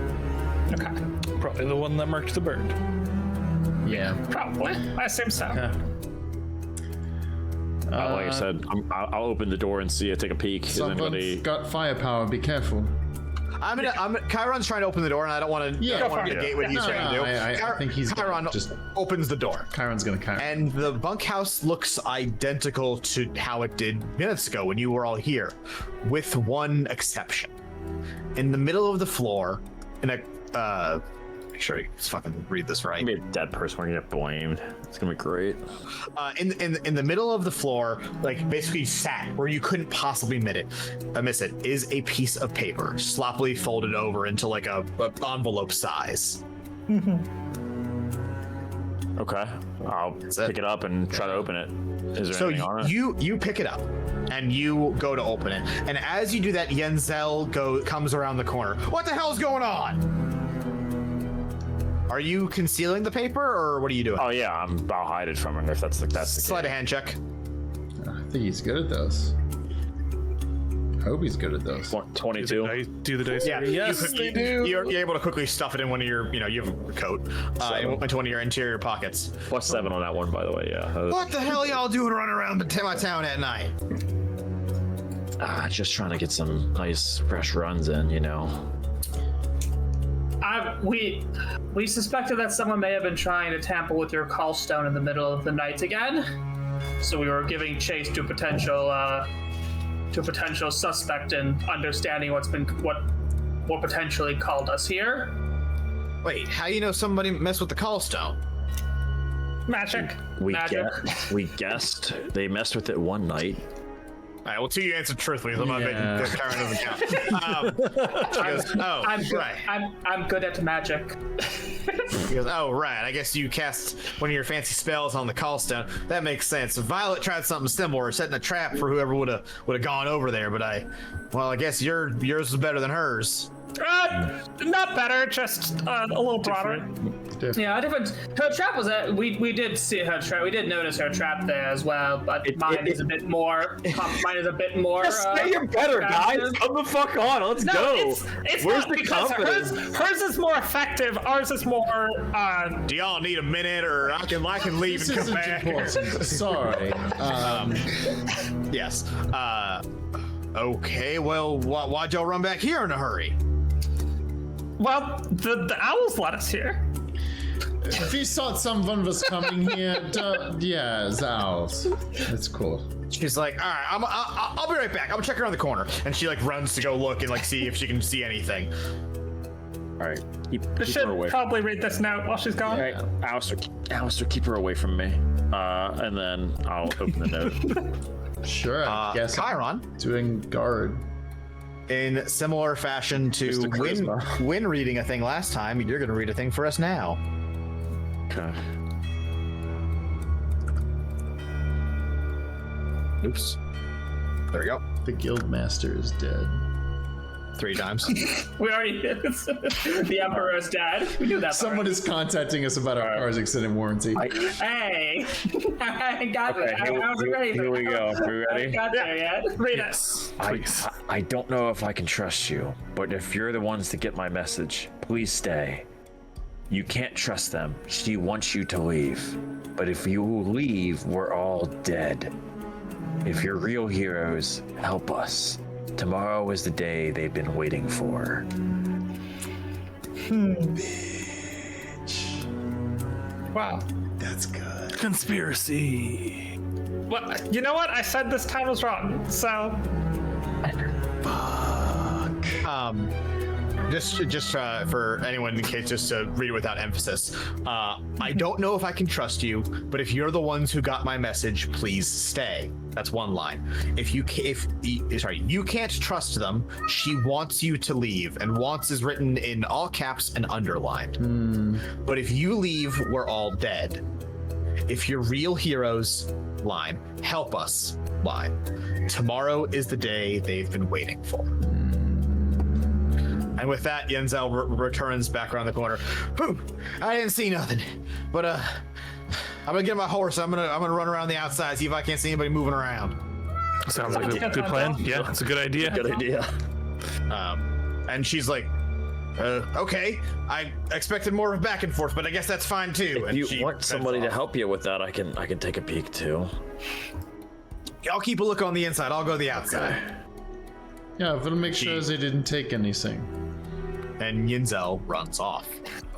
Okay. Probably the one that marked the bird. Yeah. Probably. I assume so. Yeah. Like I said, I'll open the door and take a peek. Is anybody got firepower? Be careful. Chiron's trying to open the door, and I don't want to negate what he's trying to do. I think Chiron just opens the door. Chiron's gonna Chiron. And the bunkhouse looks identical to how it did minutes ago when you were all here, with one exception. In the middle of the floor, in a make sure you fucking read this right. I'm gonna be a dead person. We're gonna get blamed. It's gonna be great. In the middle of the floor, like basically sat where you couldn't possibly miss it, is a piece of paper sloppily folded over into like a envelope size. Okay, I'll pick it up and try to open it. Is there anything on it? You pick it up and you go to open it, and as you do that, Yenzel comes around the corner. What the hell's going on? Are you concealing the paper, or what are you doing? Oh yeah, I'll hide it from him if that's the case. Slide a hand check. I think he's good at those. Hope he's good at those. 22. Do the dice? Yeah, Yes, they do. You're able to quickly stuff it in one of your, you have a coat, into one of your interior pockets. +7 on that one, by the way. Yeah. What the hell are y'all doing running around my town at night? Just trying to get some nice fresh runs in, We suspected that someone may have been trying to tamper with your call stone in the middle of the night again, so we were giving chase to a potential suspect and understanding what potentially called us here. Wait, how do you know somebody messed with the call stone? Magic. We guessed they messed with it one night, right, well, two, you answered truthfully, so I'm not making the Karen doesn't count. She goes, oh, I'm good at magic. He goes, oh, right, I guess you cast one of your fancy spells on the callstone. That makes sense. Violet tried something similar, setting a trap for whoever would have gone over there, but I guess yours was better than hers. Not better, just a little broader. Yeah, different. Her trap was we did see her trap. We did notice her trap there as well, but mine is a bit more. Mine is a bit more. Just say you're better, guys. Come the fuck on. Let's go. It's Where's not the because confidence? hers is more effective. Ours is more. Do y'all need a minute, or I can leave This and come isn't back? important. Sorry. Yes. Okay. Well, why'd y'all run back here in a hurry? Well, the owls let us here. If you saw someone was coming here, yeah, it's owls. It's cool. She's like, all right, I'll be right back. I'm gonna check around the corner, and she like runs to go look and like see if she can see anything. All right, keep I her should away. probably read this note while she's gone. All right, Alistair, keep her away from me. And then I'll open the note. Sure, I guess. Chiron, Doing guard. in similar fashion to Mr. Charisma. Win reading a thing last time, you're gonna read a thing for us now. Okay. Oops. There we go. The guildmaster is dead. 3 times. We already did. The Emperor's dad. We knew that. Someone is contacting us about our car's extended warranty. Hey, I got it. I was ready. Here we go. Are we I ready? got there yet. Read it. I don't know if I can trust you, but if you're the ones to get my message, please stay. You can't trust them. She wants you to leave. But if you leave, we're all dead. If you're real heroes, help us. Tomorrow is the day they've been waiting for. Wow. That's good. Conspiracy. Well, you know what? I said this time was wrong, so. Just for anyone in case, just to read it without emphasis. I don't know if I can trust you, but if you're the ones who got my message, please stay. That's one line. You can't trust them. She wants you to leave, and wants is written in all caps and underlined. But if you leave, we're all dead. If you're real heroes, line. Help us, line. Tomorrow is the day they've been waiting for. And with that, Yenzel returns back around the corner. Whew, I didn't see nothing, but I'm gonna get my horse. I'm gonna run around the outside, see if I can't see anybody moving around. Sounds like a good plan. Yeah, it's a good idea. Good idea. And she's like, okay. I expected more of back and forth, but I guess that's fine too. If And you she want heads somebody to off. help you with that, I can take a peek too. I'll keep a look on the inside. I'll go the outside. Yeah, we'll make sure they didn't take anything. And Yenzel runs off.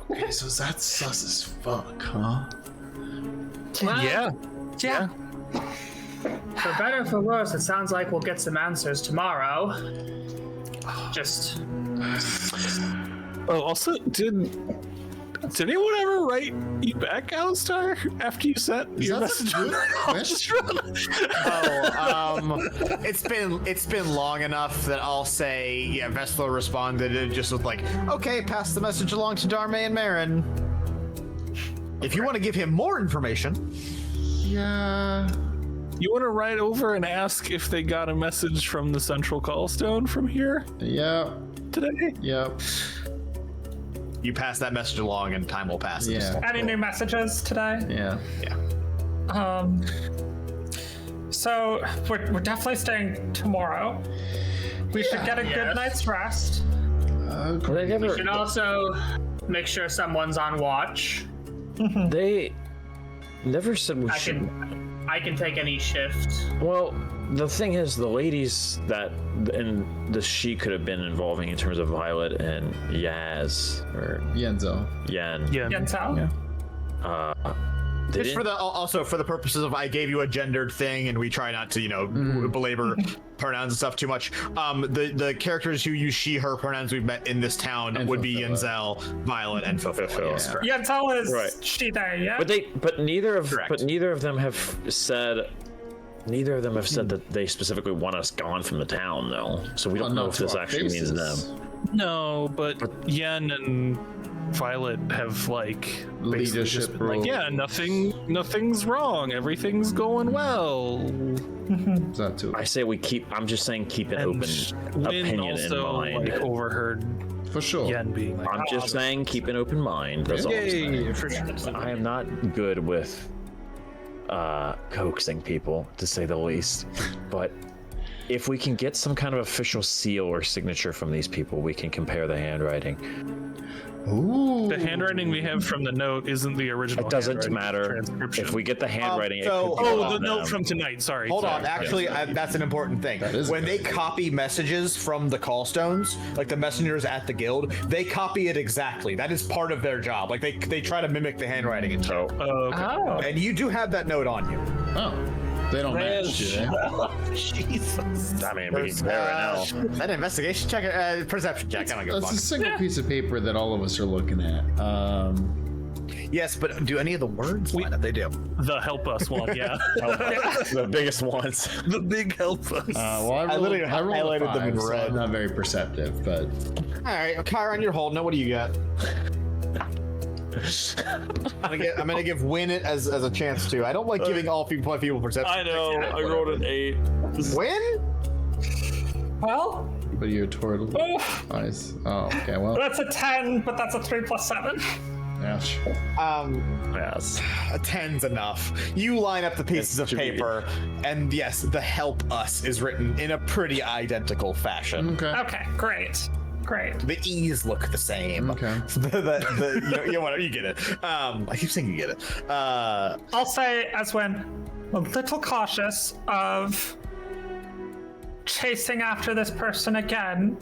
Okay, so that's sus as fuck, huh? Well, Yeah. for better or for worse, it sounds like we'll get some answers tomorrow. Just Oh, also, did anyone ever write you back, Alistar, after you sent your That's a message? good question. It's been long enough that I'll say, yeah, Vesla responded just with like, okay, pass the message along to Darme and Marin. If you want to give him more information. Yeah. You want to write over and ask if they got a message from the central callstone from here Yeah. today? Yeah. You pass that message along and time will pass. Yeah. Any new messages today? Yeah. So we're definitely staying tomorrow. We should get a good night's rest. we should also make sure someone's on watch. They never said we should. I can take any shift. Well, the thing is, the ladies that and the she could have been involving in terms of Violet and Yaz or Yenzo. Yan. Yeah. Yenzel? They Just for didn't- the also for the purposes of I gave you a gendered thing, and we try not to belabor pronouns and stuff too much. The characters who use she her pronouns we've met in this town And would be Fulfilla. Yenzel, Violet, and Fulfilla. Yes, correct. Yenzel is Right. she there, yeah? But neither of Correct. them have said Neither of them have said that they specifically want us gone from the town, though. So we don't know if this actually means them. No, but Yen and Violet have like Leadership been like, yeah, nothing's wrong. Everything's going well. That too. I say we keep. I'm just saying keep an open Lynn opinion also, in mind. like, overheard For sure. Yen being like, I'm just saying keep an open mind. That's all I'm saying. yay, for sure. I am not good with coaxing people, to say the least. But if we can get some kind of official seal or signature from these people, we can compare the handwriting. Ooh. The handwriting we have from the note isn't the original. It doesn't handwriting matter. transcription. If we get the handwriting, so- it could be Oh, on the note them. from tonight. Sorry. Hold on, sorry. actually, that's an important thing. is When good. they copy messages from the callstones, like the messengers at the guild, they copy it exactly. That is part of their job. Like they try to mimic the handwriting and So and you do have that note on you. Oh. They don't match, do they? Jesus. I mean, we can compare right now. That investigation check, perception check. I don't give a It's a fuck. single piece of paper that all of us are looking at. Yes, but do any of the words line up? They do. The help us one, yeah. The biggest ones. The big help us. Well, I rolled literally a highlighted them in 5, so red. I'm not very perceptive, but All right, Chiron, you're holding it. What do you got? I'm gonna give Win it as a chance too. I don't like giving all people perception. I know. I rolled an 8. Win? Well, but you're toward oh, eyes. Oh, okay. Well, that's a 10, but that's a 3 + 7. ouch. Yes. A 10's enough. You line up the pieces of paper, and yes, the help us is written in a pretty identical fashion. Okay. Okay, great. The E's look the same. Okay. You get it. I keep saying you get it. I'll say, as when a little cautious of chasing after this person again,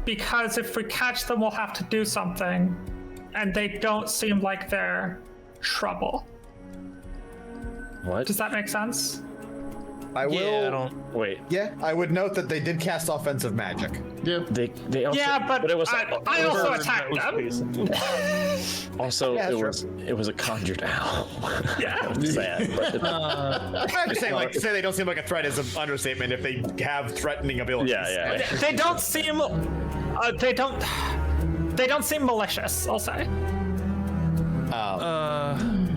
because if we catch them, we'll have to do something, and they don't seem like they're trouble. What? Does that make sense? I will. Yeah, I don't. Wait. Yeah, I would note that they did cast offensive magic. Yeah. They also. Yeah, but it was. I also attacked them. Also, Yeah, it was a conjured owl. Yeah. Sad, but I'm just saying, like, to say they don't seem like a threat is an understatement if they have threatening abilities. yeah. They don't seem. They don't seem malicious. I'll say.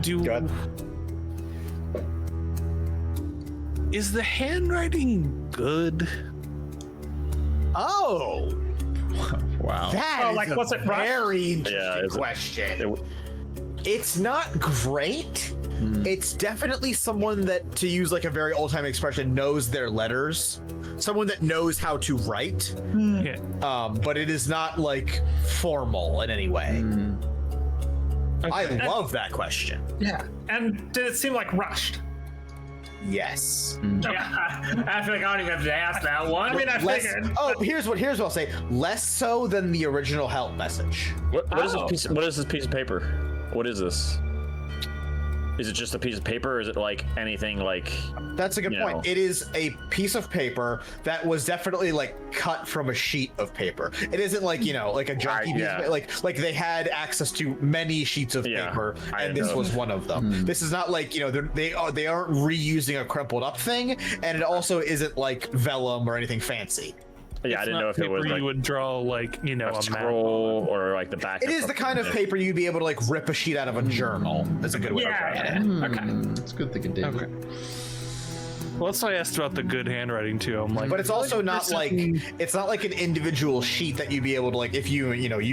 Do Go ahead. Is the handwriting good? Oh, Wow. that is like, a was it rough? very Yeah, interesting is it- question. It's not great. It's definitely someone that, to use like a very old-time expression, knows their letters. Someone that knows how to write. Yeah. But it is not like formal in any way. I love that question. Yeah. And did it seem like rushed? Yes. Yeah, I feel like I don't even have to ask that one. I mean, I Less, figured. here's what I'll say. Less so than the original help message. what is this piece? What is this piece of paper? What is this? Is it just a piece of paper, or is it like anything like? That's a good You point. know. It is a piece of paper that was definitely like cut from a sheet of paper. It isn't like, like a junky piece yeah. of paper. Like they had access to many sheets of Yeah, paper, I and this know. was one of them. This is not like, they aren't reusing a crumpled up thing, and it also isn't like vellum or anything fancy. Yeah, I didn't know if it was you like would draw like a a map. scroll or like the back. It is the kind of paper you'd be able to like rip a sheet out of a journal. That's a good way. Yeah. Okay. It's good thinking, David. Okay. Well, that's why I asked about the good handwriting too. I'm like, But it's also not this like isn't- it's not like an individual sheet that you'd be able to like if you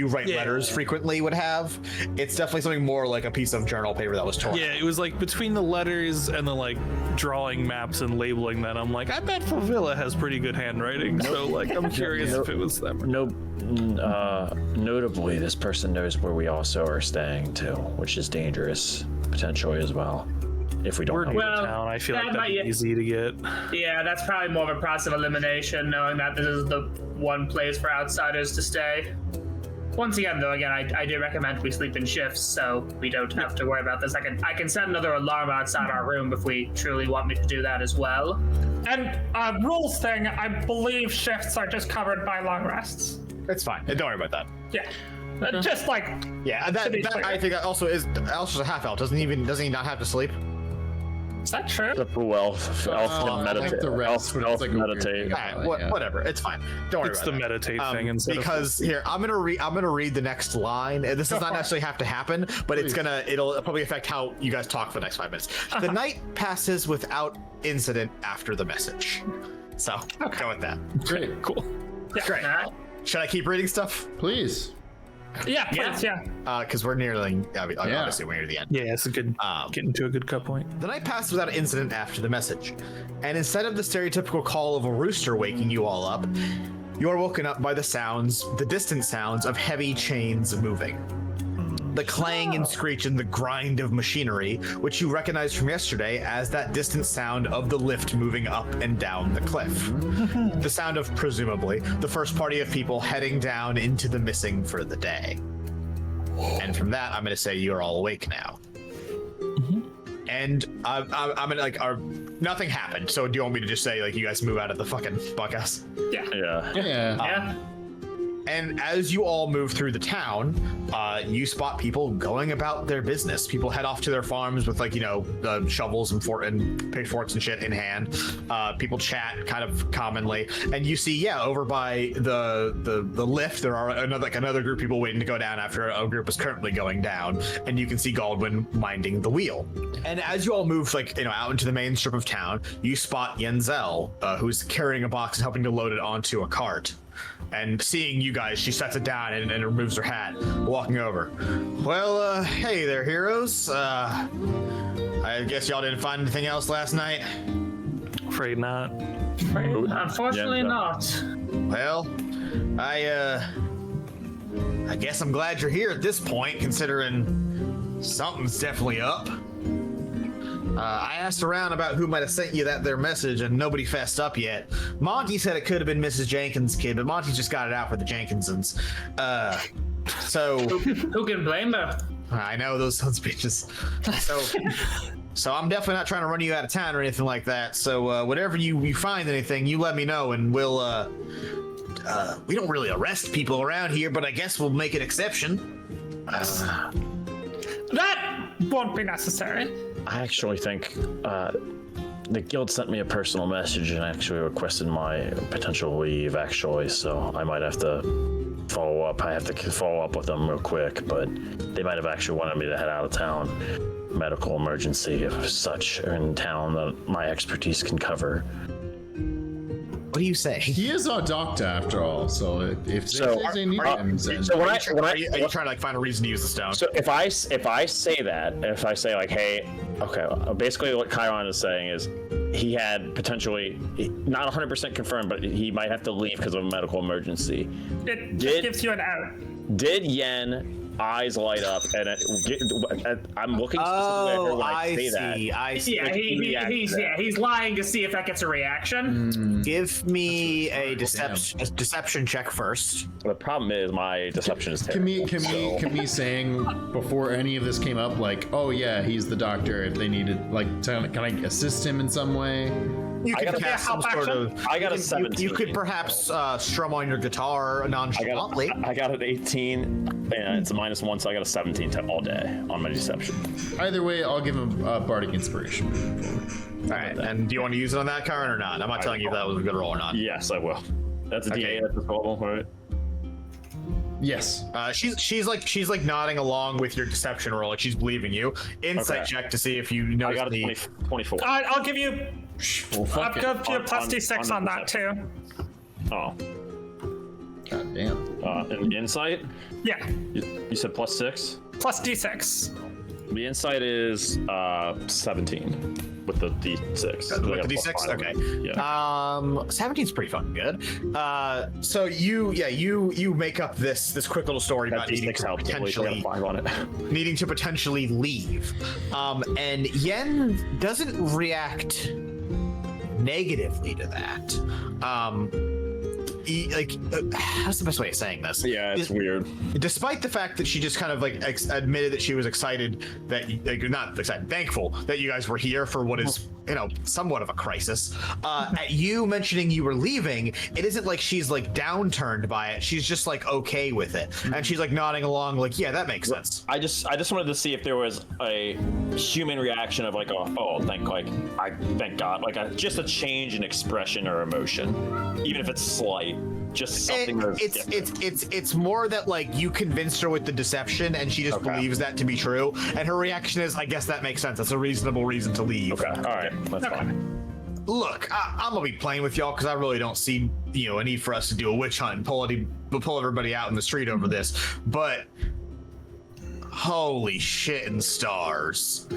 write Yeah. letters frequently would have. It's definitely something more like a piece of journal paper that was torn. Yeah, it was like between the letters and the like drawing maps and labeling that. I'm like, I bet Favilla has pretty good handwriting. So like, I'm curious if it was them. Notably, this person knows where we also are staying too, which is dangerous potentially as well. If we don't We're know. new Well, to town. I feel like that that'd might- be easy to get. Yeah, that's probably more of a process of elimination, knowing that this is the one place for outsiders to stay. Once again, though, I do recommend we sleep in shifts, so we don't have to worry about this. I can set another alarm outside our room if we truly want me to do that as well. And rules thing, I believe shifts are just covered by long rests. It's fine. Don't worry about that. Yeah. Just like, Yeah, To be that clear. I think that also is a half elf. Doesn't he not have to sleep? Is that true? The elf can meditate. the rest, but it's like a weird meditate. thing. All right, whatever. It's fine. Don't worry It's about the that. meditate thing instead Because here I'm gonna read the next line. This does not necessarily have to happen, but it'll probably affect how you guys talk for the next 5 minutes. The night passes without incident after the message. So go with that. Great. Cool. Great. Should I keep reading stuff? Please. Yeah, please, yeah. Because we're nearly obviously we're near the end. Yeah, it's a good getting to a good cut point. The night passed without incident after the message, and instead of the stereotypical call of a rooster waking you all up, you are woken up by the distant sounds of heavy chains moving. The clang and screech and the grind of machinery, which you recognized from yesterday as that distant sound of the lift moving up and down the cliff. The sound of, presumably, the first party of people heading down into the missing for the day. And from that, I'm going to say you're all awake now. And I'm gonna nothing happened. So do you want me to just say you guys move out of the fucking bunkhouse? Yeah. And as you all move through the town, you spot people going about their business. People head off to their farms with shovels and pitchforks and shit in hand. People chat kind of commonly, and you see, over by the lift, there are another group of people waiting to go down after a group is currently going down, and you can see Galdwin minding the wheel. And as you all move out into the main strip of town, you spot Yenzel, who's carrying a box and helping to load it onto a cart. And seeing you guys, she sets it down and removes her hat, walking over. Well, hey there, heroes. I guess y'all didn't find anything else last night? Afraid not. Unfortunately not. Well, I guess I'm glad you're here at this point, considering something's definitely up. I asked around about who might have sent you their message, and nobody fessed up yet. Monty said it could have been Mrs. Jenkins' kid, but Monty just got it out for the Jenkinsons. So who can blame her? I know those sons of bitches. So I'm definitely not trying to run you out of town or anything like that. So whatever you find anything, you let me know, and we'll. We don't really arrest people around here, but I guess we'll make an exception. That won't be necessary. I actually think the guild sent me a personal message and actually requested my potential leave, actually, so I might have to follow up. I have to follow up with them real quick, but they might have actually wanted me to head out of town. Medical emergency of such in town that my expertise can cover. What do you say? He is our doctor, after all. So if they need him, then... So are you trying to find a reason to use the stone? So if I say hey, okay, basically what Chiron is saying is he had potentially not 100% confirmed, but he might have to leave because of a medical emergency. It just gives you an out. Did Yen eyes light up and I'm looking specifically at her when I say that. I see. Yeah, he's lying to see if that gets a reaction. Give me a deception check first. The problem is my deception is terrible. Can we saying before any of this came up, oh yeah, he's the doctor, if they needed, can I assist him in some way? You can cast some sort of. I got a 17. You could perhaps strum on your guitar nonchalantly. I got an 18, and it's a -1, so I got a 17 all day on my deception. Either way, I'll give him bardic inspiration. All right, and do you want to use it on that card or not? I'm not telling you if that was a good roll or not. Yes, I will. That's a D8 at the total, right? Yes. She's nodding along with your deception roll, she's believing you. Insight check to see if you know. I got a 24. I'll give you. I'll give you a plus D6 on that too. Oh. God damn. And insight? Yeah. You said +6? Plus D6. The insight is 17 with the D6. With the D6? Okay. Yeah. 17's pretty fucking good. So you make up this quick little story about needing to potentially leave. And Yen doesn't react negatively to that. how's the best way of saying this? Yeah, it's weird. Despite the fact that she just kind of like admitted that she was excited that not excited, thankful that you guys were here for what is somewhat of a crisis. At you mentioning you were leaving, it isn't like she's like downturned by it. She's just like okay with it, and she's like nodding along, like yeah, that makes sense. I just wanted to see if there was a human reaction of like thank God, like just a change in expression or emotion, even if it's slight. Just something. It's more that like you convinced her with the deception, and she just believes that to be true, and her reaction is, I guess that makes sense. That's a reasonable reason to leave. Okay, all right, that's fine. Look, I'm gonna be playing with y'all because I really don't see a need for us to do a witch hunt and pull everybody out in the street over this, but. Holy shit and stars.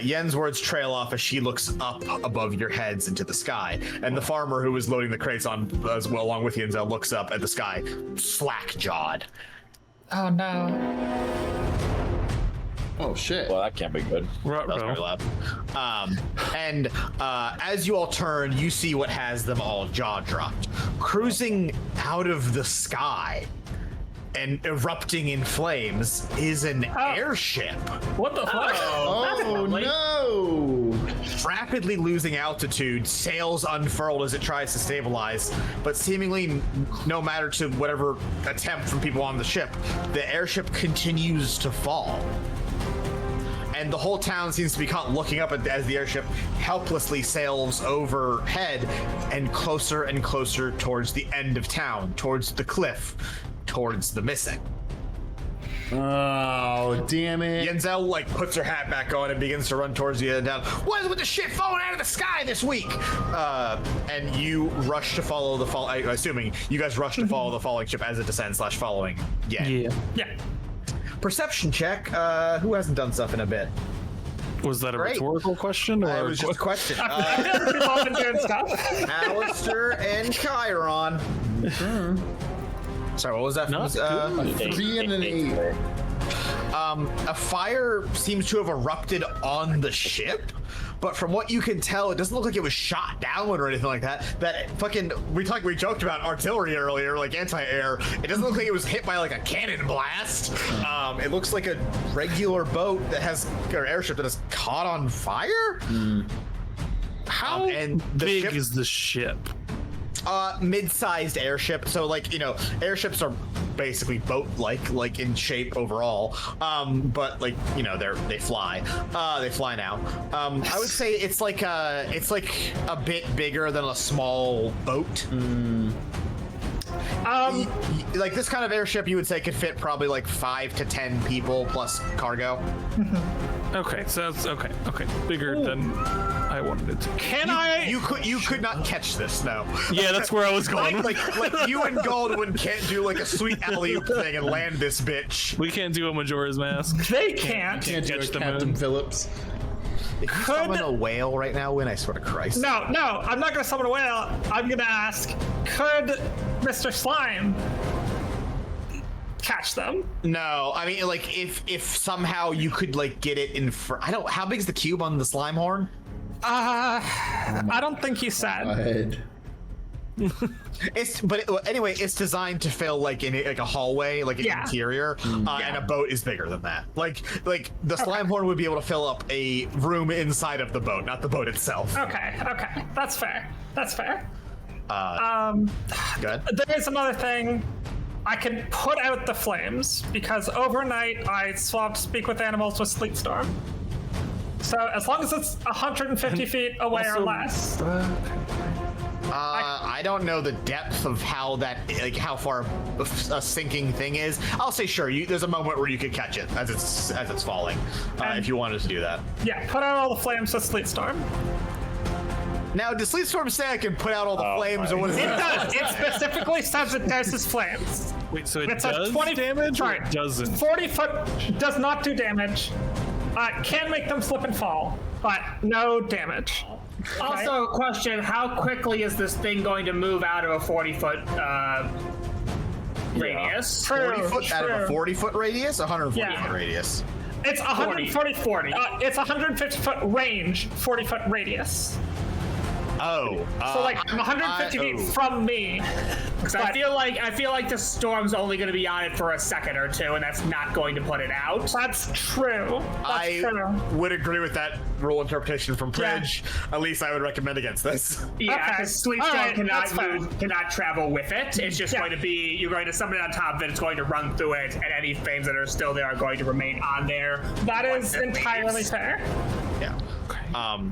Yen's words trail off as she looks up above your heads into the sky, and the farmer who was loading the crates on as well along with Yenzel looks up at the sky, slack-jawed. Oh no. Oh shit. Well, that can't be good. That was very loud. And as you all turn, you see what has them all jaw-dropped. Cruising out of the sky and erupting in flames is an airship. What the fuck? Oh no! Rapidly losing altitude, sails unfurled as it tries to stabilize, but seemingly no matter to whatever attempt from people on the ship, the airship continues to fall. And the whole town seems to be caught looking up as the airship helplessly sails overhead and closer towards the end of town, towards the cliff, towards the missing. Oh, damn it. Yenzel like puts her hat back on and begins to run towards the end of town. What is with the shit falling out of the sky this week? And you rush to follow the fall. Assuming you guys rush to follow the falling ship as it descends / following. Yeah. Perception check. Who hasn't done stuff in a bit? Was that a rhetorical question? Or It was just a question. We've all been doing stuff. Alistair and Chiron. Sorry, what was that? Not 3 and an 8. A fire seems to have erupted on the ship, but from what you can tell, it doesn't look like it was shot down or anything like that. That fucking we joked about artillery earlier, like anti-air. It doesn't look like it was hit by like a cannon blast. It looks like a regular boat or airship that is caught on fire. How big is the ship? Mid-sized airship. So airships are basically boat-like in shape overall. But they fly. They fly now. I would say it's like a bit bigger than a small boat. Like this kind of airship, you would say could fit probably like 5 to 10 people plus cargo. Okay, so that's okay. Bigger than I wanted it to. You could not catch this, no. Yeah, that's where I was going. like you and Goldwyn can't do like a sweet alley-oop thing and land this bitch. We can't do a Majora's Mask. They can't. Can't do catch it, the Captain moon. Phillips. If you summon a whale right now, Win, I swear to Christ. No, I'm not gonna summon a whale. I'm gonna ask, could Mr. Slime catch them? No, I mean, like, if somehow you could, like, get it in front... how big is the cube on the slime horn? I don't think he said. Anyway, it's designed to fill like in like a hallway, like an interior, and a boat is bigger than that. Like the slime horn would be able to fill up a room inside of the boat, not the boat itself. Okay, that's fair. Good. There is another thing. I can put out the flames because overnight I swapped Speak with Animals with Sleet Storm. So as long as it's 150 feet away or less. I don't know the depth of how far a sinking thing is. I'll say sure. There's a moment where you could catch it as it's falling, if you wanted to do that. Yeah, put out all the flames with Sleet Storm. Now, does Sleet Storm say I can put out all the flames, or what is It it? does. It specifically says it douses flames. Wait, so it It's does a 20 damage or sorry, it doesn't? 40 foot does not do damage. Can make them slip and fall, but no damage. Also, a question: how quickly is this thing going to move out of a 40-foot radius? 40 foot out of a 40-foot radius, 140-foot radius. It's 140. 40. It's 150-foot range, 40-foot radius. Oh, So like 150 feet from me. Because I feel like the storm's only going to be on it for a second or two, and that's not going to put it out. That's true. I would agree with that rule interpretation from Prij. At least I would recommend against this. Yeah, because Sleep Storm cannot travel with it. It's just going to be, you're going to summon it on top of it, it's going to run through it, and any flames that are still there are going to remain on there. That is entirely fair. Yeah.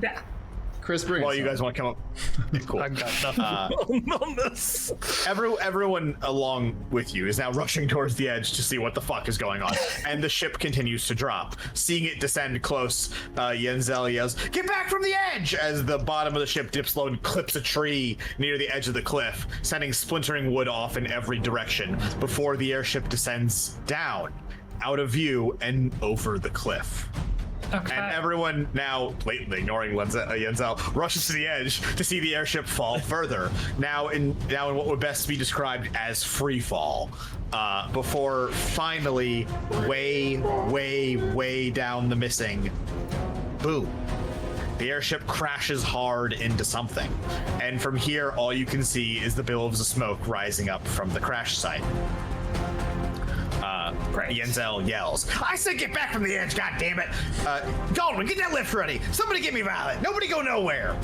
Yeah. Chris, bring Well, you guys want to come up? Cool. I got nothing on this. Everyone along with you is now rushing towards the edge to see what the fuck is going on, and the ship continues to drop. Seeing it descend close, Yenzel yells, "Get back from the edge!" as the bottom of the ship dips low and clips a tree near the edge of the cliff, sending splintering wood off in every direction before the airship descends down, out of view and over the cliff. Okay. And everyone now, blatantly ignoring Yenzel, rushes to the edge to see the airship fall further. Now in what would best be described as free fall, before finally, way down the missing, boom. The airship crashes hard into something, and from here, all you can see is the billows of smoke rising up from the crash site. Yenzel yells, "I said get back from the edge, god damn it! Goldwyn, get that lift ready! Somebody get me Violet! Nobody go nowhere!"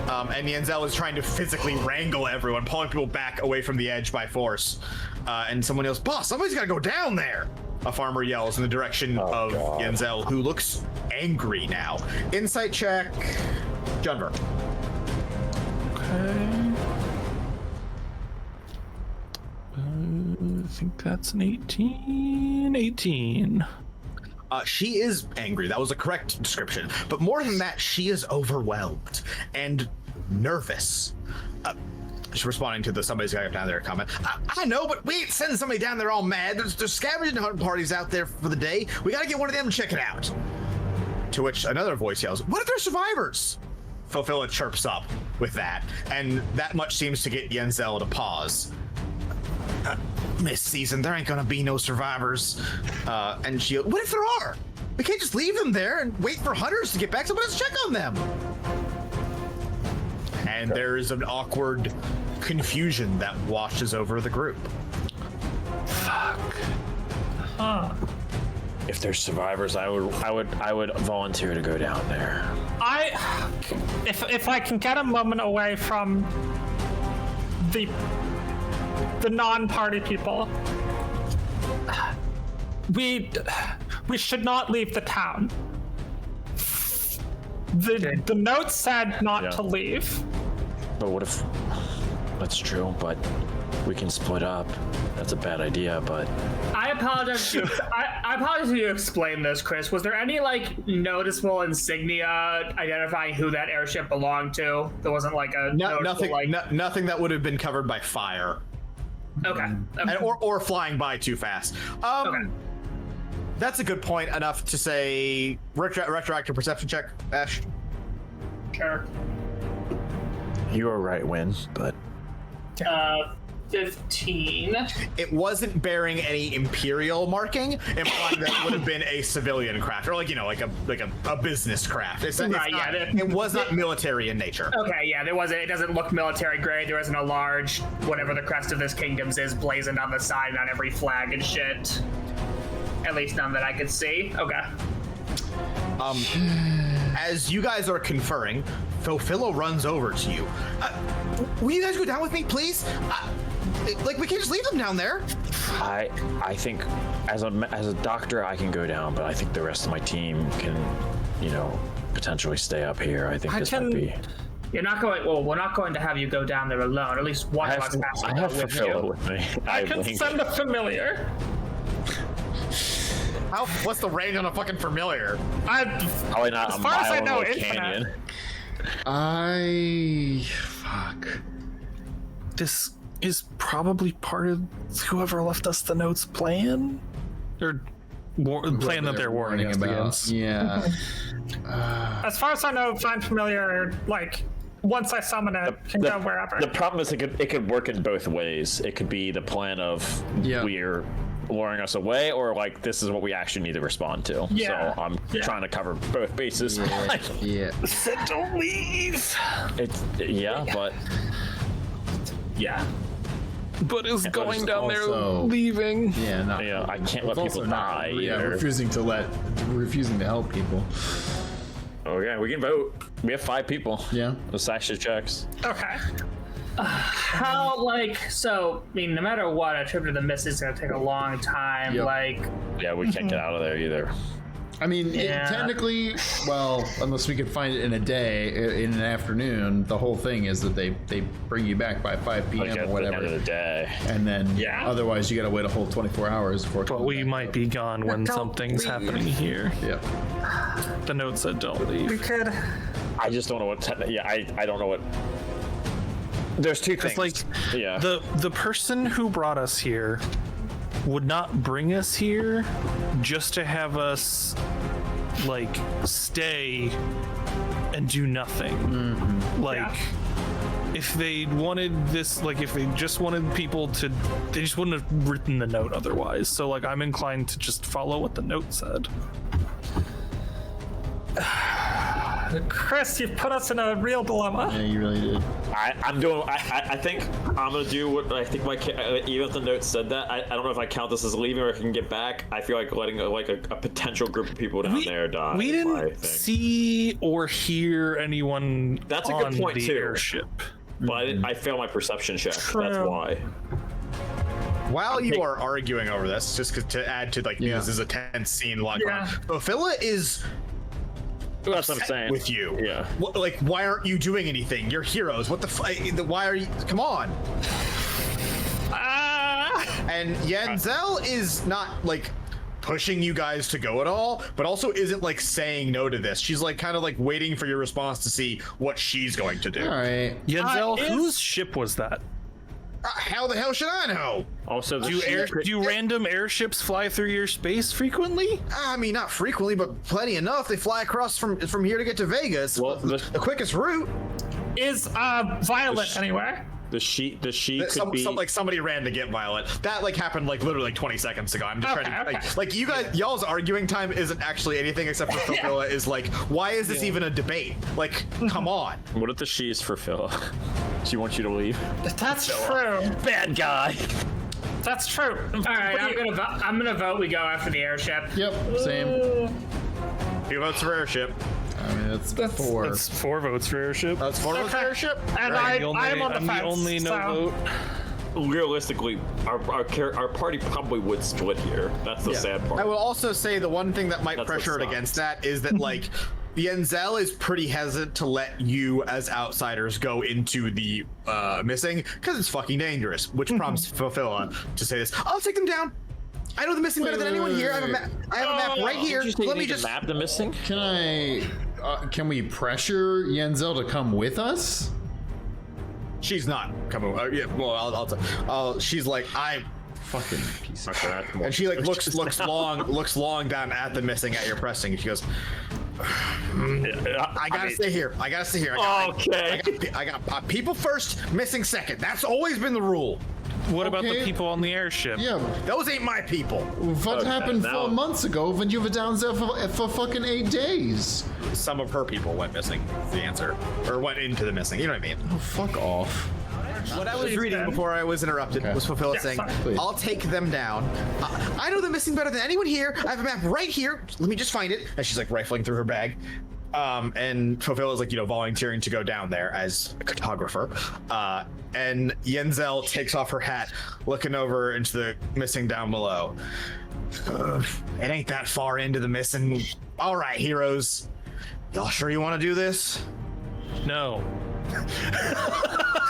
And Yenzel is trying to physically wrangle everyone, pulling people back away from the edge by force. And someone yells, "Boss, somebody's gotta go down there!" A farmer yells in the direction of Yenzel, who looks angry now. Insight check, Junver. Okay. I think that's an 18. 18. She is angry. That was a correct description. But more than that, she is overwhelmed and nervous. She's responding to the "somebody's got to go down there" comment. I know, but we ain't sending somebody down there all mad. There's scavenging hunting parties out there for the day. We got to get one of them to check it out. To which another voice yells, "What if they're survivors?" Fulfilla chirps up with that, and that much seems to get Yenzel to pause. "Miss Season, there ain't gonna be no survivors." And she, "What if there are? We can't just leave them there and wait for hunters to get back. Somebody else check on them." And there is an awkward confusion that washes over the group. Fuck. If there's survivors, I would volunteer to go down there. If I can get a moment away from the non-party people, we should not leave the town. The note said not to leave. But what if... That's true, but we can split up. That's a bad idea, but... I apologize if you explained this, Chris. Was there any, noticeable insignia identifying who that airship belonged to? There wasn't, nothing that would have been covered by fire. Okay. Or flying by too fast. Okay. That's a good point, enough to say retroactive perception check, Ash. Sure. You are right, Win, but... 15. It wasn't bearing any Imperial marking, implying that it would have been a civilian craft, or like a business craft. It was not military in nature. Okay, yeah, there wasn't. It doesn't look military grade. There isn't a large, whatever the crest of this kingdom's is, blazoned on the side and on every flag and shit. At least none that I could see. Okay. As you guys are conferring, Fulfilla runs over to you. Will you guys go down with me, please? We can't just leave them down there. I think as a doctor I can go down, but I think the rest of my team can, potentially stay up here. I think this might be. You're not going. Well, we're not going to have you go down there alone. At least one of us has to go with you. With me. I can send a familiar. What's the range on a fucking familiar? Probably not as far as I know, infinite. Fuck. This is probably part of whoever left us the notes plan? Or plan that they're warning us against. Yeah. As far as I know, Find Familiar, once I summon it, can go wherever. The problem is it could work in both ways. It could be the plan of luring us away, or like this is what we actually need to respond to. Yeah. So I'm trying to cover both bases. Yeah. Said don't leave. But But is going down there also- leaving? Yeah, no. yeah, I can't let people die either. refusing to help people. Okay, we can vote. We have 5 people. Yeah. Let's actually checks. Okay. How, so, I mean, no matter what, a trip to the mist is going to take a long time. Yep. Yeah, we can't get out of there either. I mean, Yeah. technically, well, unless we could find it in a day, in an afternoon, the whole thing is that they bring you back by 5 p.m. Like or at the whatever. end of the day. And then, otherwise, you gotta wait a whole 24 hours before. But we might be gone when something's happening here. Yeah. The note said don't We leave. could. I just don't know what. I don't know what. There's 2 things. It's like the person who brought us here would not bring us here just to have us like stay and do nothing. If they wanted this, if they just wanted people to, they just wouldn't have written the note otherwise. So I'm inclined to just follow what the note said. Chris, you've put us in a real dilemma. Yeah, you really did. I think I'm gonna do what I think even if the note said that, I don't know if I count this as leaving or if I can get back. I feel like letting a potential group of people down there die. We didn't see or hear anyone. That's a on good point the too. Airship. But I failed my perception check. True. That's why. While you are arguing over this, just to add to this is a tense scene. Phila is. That's what I'm saying. With you. Yeah. Why aren't you doing anything? You're heroes. What the why are you? Come on. And Yenzel is not pushing you guys to go at all, but also isn't saying no to this. She's kind of waiting for your response to see what she's going to do. All right. Yenzel, whose ship was that? How the hell should I know? Also, Do random airships fly through your space frequently? I mean, not frequently, but plenty enough. They fly across from here to get to Vegas. Well, the quickest route. Is Violet anywhere? The she could be somebody ran to get Violet. That happened literally 20 seconds ago. I'm just trying to you guys, y'all's arguing time isn't actually anything except for Phila is why is this even a debate? Come on. What if the she is for Phil? She wants you to leave. That's true. Bad guy. That's true. All right, I'm gonna vote. We go after the airship. Yep. Same. Who votes for Airship? I mean, that's 4. That's 4 votes for Airship. That's 4 votes for Airship. And I'm I'm on the fence. the only no vote. Realistically, our party probably would split here. That's the sad part. I will also say the one thing that might That's pressure what it sucks. against that is that Yenzel is pretty hesitant to let you as outsiders go into the missing because it's fucking dangerous, which prompts Phila to say this. I'll take them down. I know the missing better than anyone here. I have a map. Right here. Let me just map the missing. Can we pressure Yenzel to come with us? She's not coming. Yeah. Well, she's I Fucking piece of Okay, and she looks long down at the missing at your pressing, and she goes, I gotta stay here. I gotta stay here. I got people first, missing second. That's always been the rule. What about the people on the airship? Yeah. Those ain't my people. What happened now- 4 months ago when you were down there for fucking 8 days? Some of her people went missing. Is the answer, or went into the missing. You know what I mean? Oh, fuck off. What I was reading before I was interrupted was Phila saying, Please. I'll take them down. I know the missing better than anyone here. I have a map right here. Let me just find it. And she's rifling through her bag. And Phila is volunteering to go down there as a cartographer. And Yenzel takes off her hat, looking over into the missing down below. It ain't that far into the missing. All right, heroes. Y'all sure you want to do this? No. Yeah,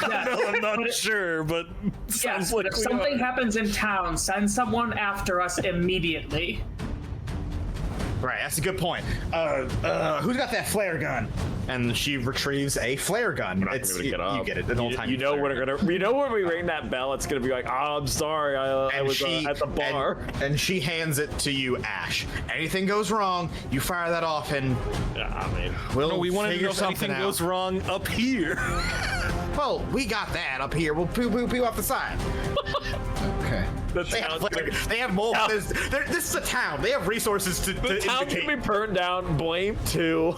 No, I'm not sure, but sounds like if we something are. happens in town, send someone after us immediately. Right, that's a good point. Who's got that flare gun? And she retrieves a flare gun. We're not gonna get up. You get it. An old-timey You know flare when gun. when we ring that bell, it's gonna be oh, I'm sorry, I was at the bar. And she hands it to you, Ash. Anything goes wrong, you fire that off, and Yeah, I mean, we'll We want to figure know if something anything out. goes wrong up here. Well, we got that up here. We'll pew off the side. Okay. They have more. This is a town. They have resources to. The town can be burned down. Blame too.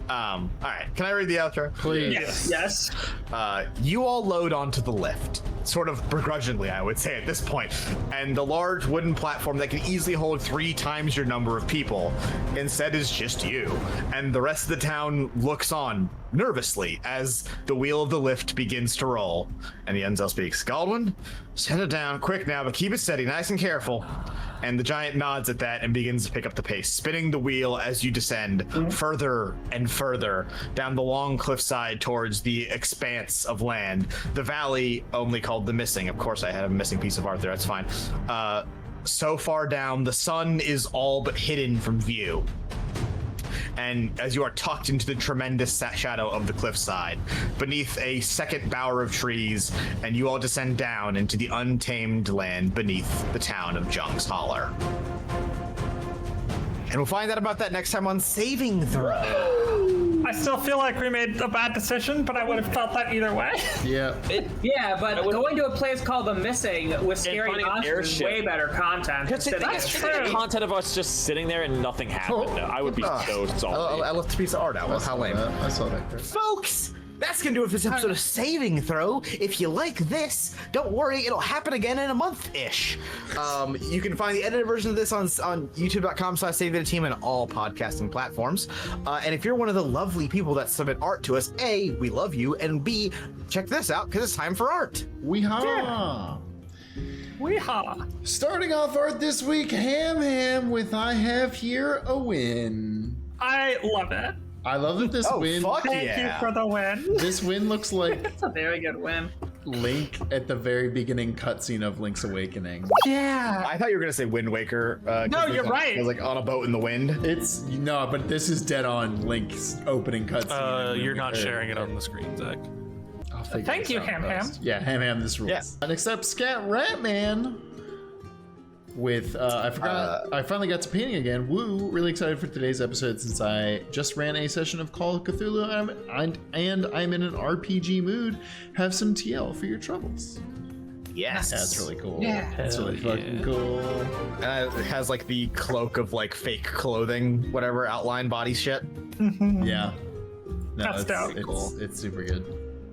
All right. Can I read the outro? Please. Yes. You all load onto the lift, sort of begrudgingly, I would say at this point, and the large wooden platform that can easily hold 3 times your number of people instead is just you, and the rest of the town looks on nervously as the wheel of the lift begins to roll. And the Enzel speaks. Godwin, set it down quick now, but keep it steady, nice and careful. And the giant nods at that and begins to pick up the pace, spinning the wheel as you descend further and further down the long cliffside towards the expanse of land. The valley, only called the Missing. Of course, I had a missing piece of art there. That's fine. So far down, the sun is all but hidden from view. And as you are tucked into the tremendous shadow of the cliffside, beneath a second bower of trees, and you all descend down into the untamed land beneath the town of Jung's Holler. And we'll find out about that next time on Saving Throw. I still feel like we made a bad decision, but I would have felt that either way. Yeah. But going to a place called The Missing with scary monsters is way better content. That's true. Content of us just sitting there and nothing happened. I would be so salty. I left a piece of art out. How lame. I saw that. Folks, that's going to do it for this episode of Saving Throw. If you like this, don't worry, it'll happen again in a month-ish. You can find the edited version of this on youtube.com/SaveTheTeam and all podcasting platforms. And if you're one of the lovely people that submit art to us, A, we love you, and B, check this out, because it's time for art. Weehaw! Weehaw! Starting off art this week, Ham with I Have Here a Win. I love it. I love that this win. Thank you for the win. This win looks like It's a very good win. Link at the very beginning cutscene of Link's Awakening. Yeah. I thought you were going to say Wind Waker. No, you're right. It was like on a boat in the wind. It's but this is dead on Link's opening cutscene. You're not sharing it on the screen, Zach. Thank you, Ham. Yeah, Ham, this rules. Yeah. Next up, Scat Ratman. With I finally got to painting again. Woo! Really excited for today's episode since I just ran a session of Call of Cthulhu and I'm in an RPG mood. Have some TL for your troubles. Yes. That's really cool. Yeah. That's really fucking cool. It has like the cloak of like fake clothing, whatever, outline body shit. Yeah. No, That's dope. It's super good.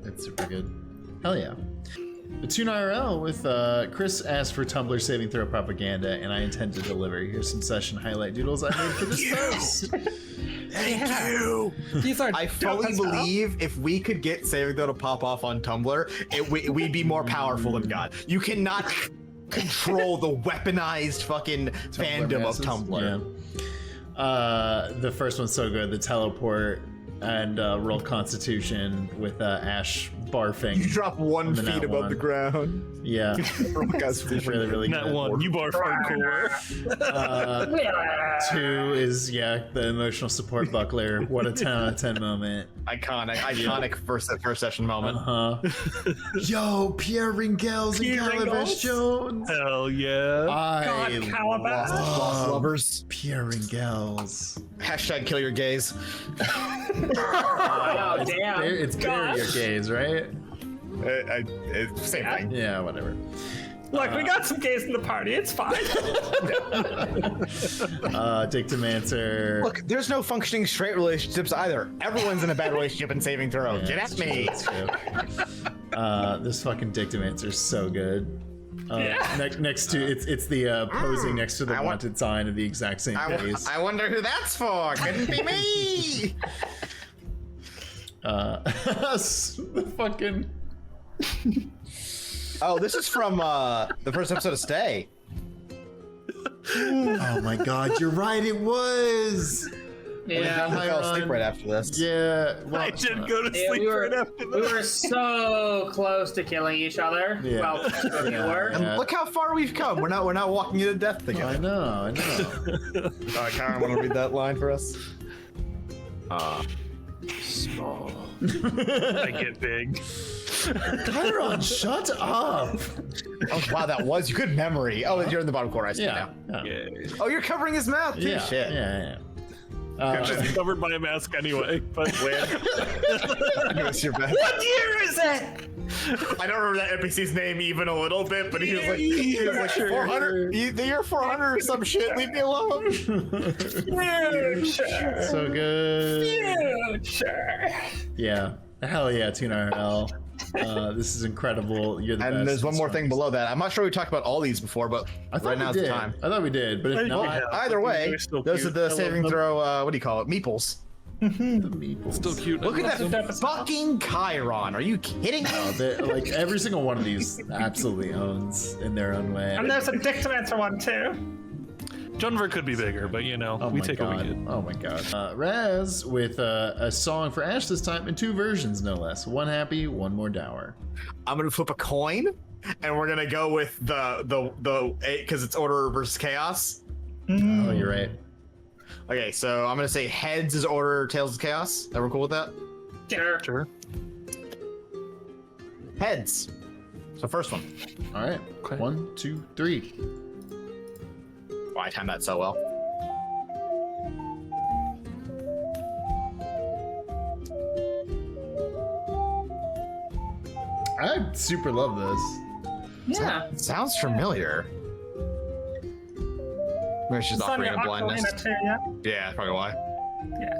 It's super good. Hell yeah. The Toon IRL with Chris asked for Tumblr saving throw propaganda, and I intend to deliver. Here's some session highlight doodles I made for this post. Thank you. These are I fully believe if we could get saving throw to pop off on Tumblr, we'd be more powerful than God. You cannot control the weaponized fucking fandom masses. of Tumblr. Yeah. The first one's so good. The teleport and roll Constitution with Ash barfing. You drop 1 feet feet above the ground. Yeah. It's really, really That good. one, you barf hardcore. 2 is, the emotional support buckler. What a 10 out of 10 moment. Iconic first session moment. Yo, Pierre Ringels and Calabash Jones. Hell yeah. I Calabash. Lost lovers. Pierre Ringels. Hashtag kill your gays. Oh, damn. It's bury your gaze, right? Same thing. Yeah, whatever. Look, we got some gays in the party. It's fine. Dictamancer. Look, there's no functioning straight relationships either. Everyone's in a bad relationship in saving throw. Yeah, Get at me. That's true. This fucking Dictamancer is so good. Next to it's the posing next to the wanted sign of the exact same face. I wonder who that's for. Couldn't be me. The fucking. Oh, this is from the first episode of Stay. Oh my god, you're right, it was! Yeah. I fell asleep right after this. Yeah, well, I did go to sleep right after We that. were so close to killing each other. Yeah. Well, we were. And look how far we've come. We're not walking into death I together. know. Karen, want to read that line for us? Small. I get big. Chiron, shut up! Oh wow, that was good memory. Oh, you're in the bottom corner. I see now. Yeah. Oh, you're covering his mouth too. Yeah. Shit. Yeah. Just covered by a mask anyway. But What's your best? What year is it? I don't remember that NPC's name even a little bit, but he was like 400. The year 400 or some shit. Leave me alone. Future. So good. Future. Yeah. Hell yeah, Tina RL. This is incredible. You're the best. And there's one more thing below that. I'm not sure we talked about all these before, but right now's the time. I thought we did, but if not, Either way, those are the saving throw. What do you call it? Meeples. the meeples. still cute. Look at that fucking Chiron. Are you kidding me? Like every single one of these absolutely owns in their own way. And there's a Dictamancer one too. Junver could be bigger, but you know, we take what we get. Oh my god. Raz with a song for Ash this time in 2 versions, no less. One happy, one more dour. I'm gonna flip a coin, and we're gonna go with the because it's order versus chaos. Oh, you're right. Okay, so I'm gonna say heads is order, tails is chaos. Everyone cool with that? Sure. Heads. So first one. All right. Okay. 1, 2, 3. Oh, I timed that so well. I super love this. Yeah. Sounds familiar. Maybe she's It's on operating your a blindness. Ocarina too, yeah? Yeah, that's probably why. Yeah.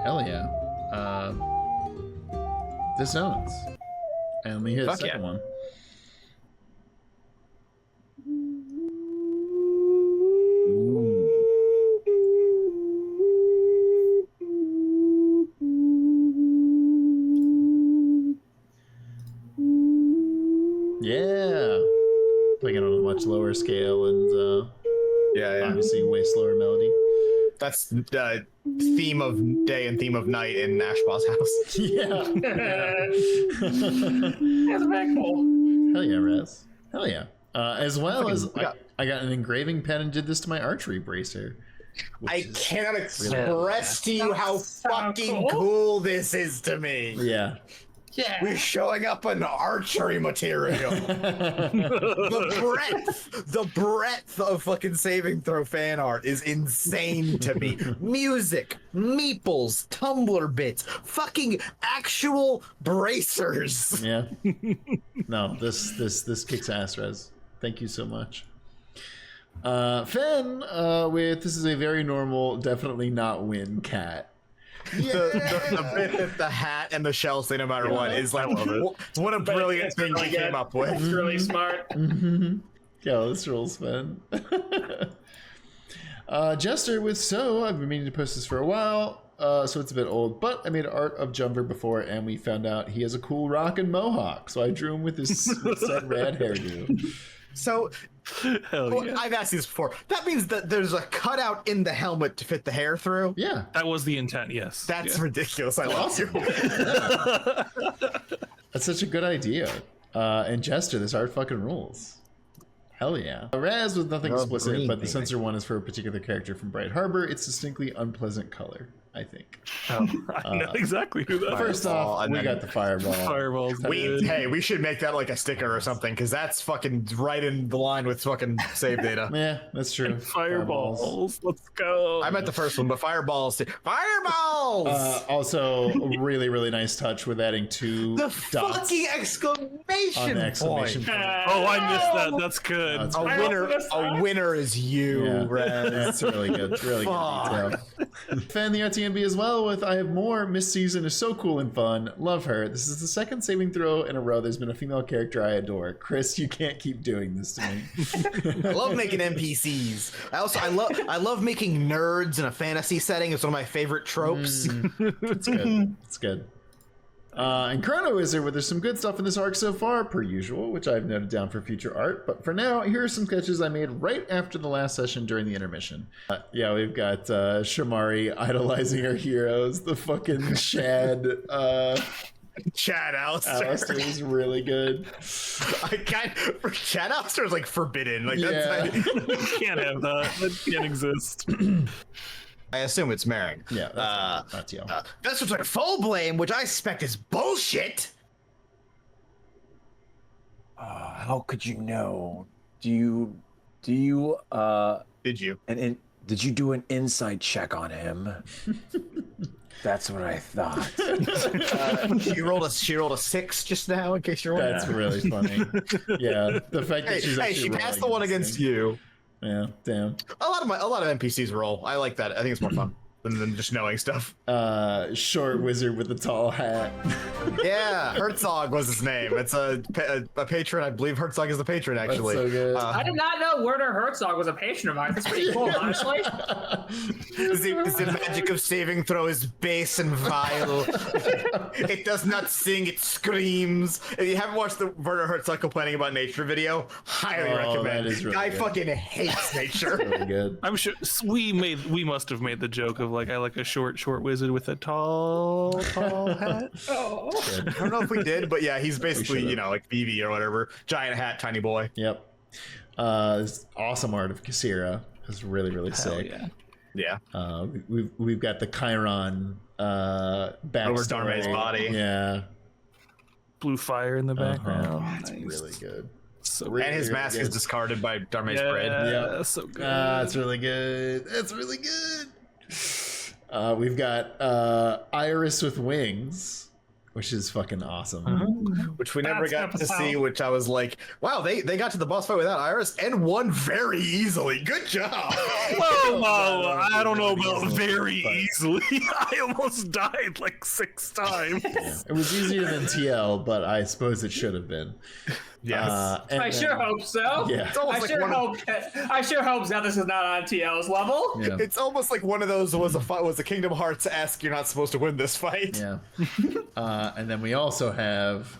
Hell yeah. This owns. And let me hit the Fuck second yeah. one. Yeah. Playing it on a much lower scale and Yeah. obviously way slower melody. That's theme of day and theme of night in Ashbaw's house. Yeah. It's very cool. Hell yeah, Raz. Hell yeah. As well as yeah. I got an engraving pen and did this to my archery bracer. I cannot express to you how so fucking cool. cool this is to me. Yeah. Yeah. We're showing up an archery material. the breadth of fucking saving throw fan art is insane to me. Music, meeples, Tumblr bits, fucking actual bracers. Yeah. No, this kicks ass, Rez. Thank you so much. Fen with this is a very normal, definitely not win cat. The bit that the hat and the shell say no matter what is like what a brilliant thing he came up with. It's really smart. Yeah, this rules, Fen. Jester with I've been meaning to post this for a while, so it's a bit old, but I made art of Jumper before and we found out he has a cool rockin' mohawk, so I drew him with his said rad hairdo. So Hell yeah. I've asked you this before. That means that there's a cutout in the helmet to fit the hair through. Yeah. That was the intent, yes. That's ridiculous. I love you. That's such a good idea. And Jester, this art fucking rules. Hell yeah. Raz with nothing explicit, green, but the baby. censor one is for a particular character from Bright Harbor. It's distinctly unpleasant color, I think. I know exactly who that is. First off, and we then- got the fireball. Fireballs. We should make that like a sticker or something because that's fucking right in the line with fucking save data. Yeah, that's true. Fireballs. Let's go. I meant the first one, but fireballs. Fireballs! Also, a really, really nice touch with adding 2 the dots fucking exclamation on the exclamation point. point. Oh, I missed that. That's good. That's A winner is you, Yeah, Raz. that's really good. It's really good detail. Fan the RTMB as well with I have more. Miss Season is so cool and fun. Love her. This is the second saving throw in a row. There's been a female character I adore. Chris, you can't keep doing this to me. I love making NPCs. I love making nerds in a fantasy setting. It's one of my favorite tropes. It's good. It's good. And Chrono Wizard, where there's some good stuff in this arc so far, per usual, which I've noted down for future art. But for now, here are some sketches I made right after the last session during the intermission. Yeah, we've got Shamari idolizing our heroes. The fucking Chad. Chad Alistair. Alistair was really good. Chad Alistair is like forbidden. Like Yeah. You can't have that. That can't exist. I assume it's Merrick. Yeah, that's you. This was like full blame, which I expect is bullshit. How could you know? Do you Did you? and Did you do an insight check on him? That's what I thought. She rolled a 6 just now, in case you're wondering. That's really funny. Yeah, the fact that she passed the one against you. Yeah, damn. A lot of NPCs roll. I like that. I think it's more fun than just knowing stuff. Short wizard with a tall hat. Yeah, Herzog was his name. It's a patron. I believe Herzog is the patron, actually. That's so good. I did not know Werner Herzog was a patron of mine. That's pretty cool, honestly. The magic of saving throw is base and vile. It does not sing, it screams. If you haven't watched the Werner Herzog complaining about nature video, highly recommend. That is really Guy good. fucking hates nature. Really good. I'm sure we must have made the joke of like I like a short wizard with a tall hat. Oh. I don't know if we did, but yeah, he's basically, like BB or whatever. Giant hat, tiny boy. Yep. This awesome art of Kasira is really, really sick. Yeah. We've got the Chiron backstory. Over Darme's body. Yeah. Blue fire in the background. That's really good. So And his mask is discarded by Darme's braid. Yeah, so good. That's really good. That's really good. We've got Iris with wings, which is fucking awesome. Which we never got to see, which I was like, wow, they got to the boss fight without Iris and won very easily. Good job. Whoa, I don't know about very easily. I almost died like 6 times. It was easier than TL, but I suppose it should have been. Yes. I sure hope so. Yeah. I sure hope Zelda is not on TL's level. Yeah. It's almost like one of those was a Kingdom Hearts-esque, you're not supposed to win this fight. Yeah. And then we also have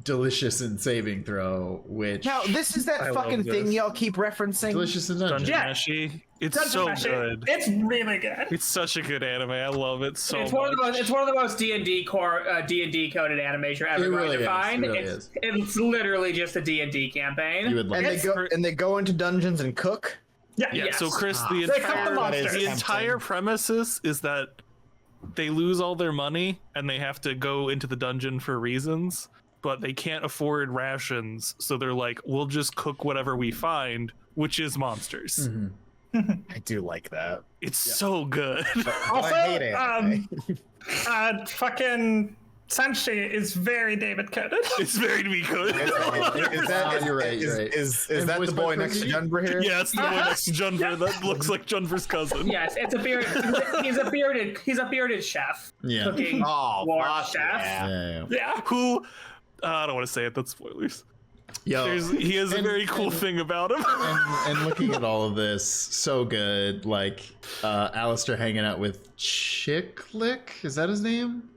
Delicious in Saving Throw, which... Now, this is that fucking thing y'all keep referencing. Delicious in Dungeon. Dungeon Meshi. It's so good. It's really good. It's such a good anime. I love it so It's much. one of the most D&D core D&D coded animes you're ever going to find. It really is. It's literally just a D&D campaign. You would like And they go into dungeons and cook. Yeah, Yes. so Chris, They cut the monsters. the entire premises is that they lose all their money and they have to go into the dungeon for reasons, but they can't afford rations, so they're like, we'll just cook whatever we find, which is monsters. I do like that. It's so good. Also, I hate it. fucking Senshi is very David coded. It's very to be good. Is that you're right. Is And that the voiced boy by next to Prij? Junver here? Yeah, it's the boy next to Junver that looks like Junver's cousin. Yes, it's a bearded. He's a bearded chef. Yeah. Cooking Oh, war fuck chef. yeah. Yeah. Who, I don't want to say it, that's spoilers. Yo, He has a very cool thing about him. and looking at all of this, so good. Like, Alistair hanging out with Chicklick. Is that his name?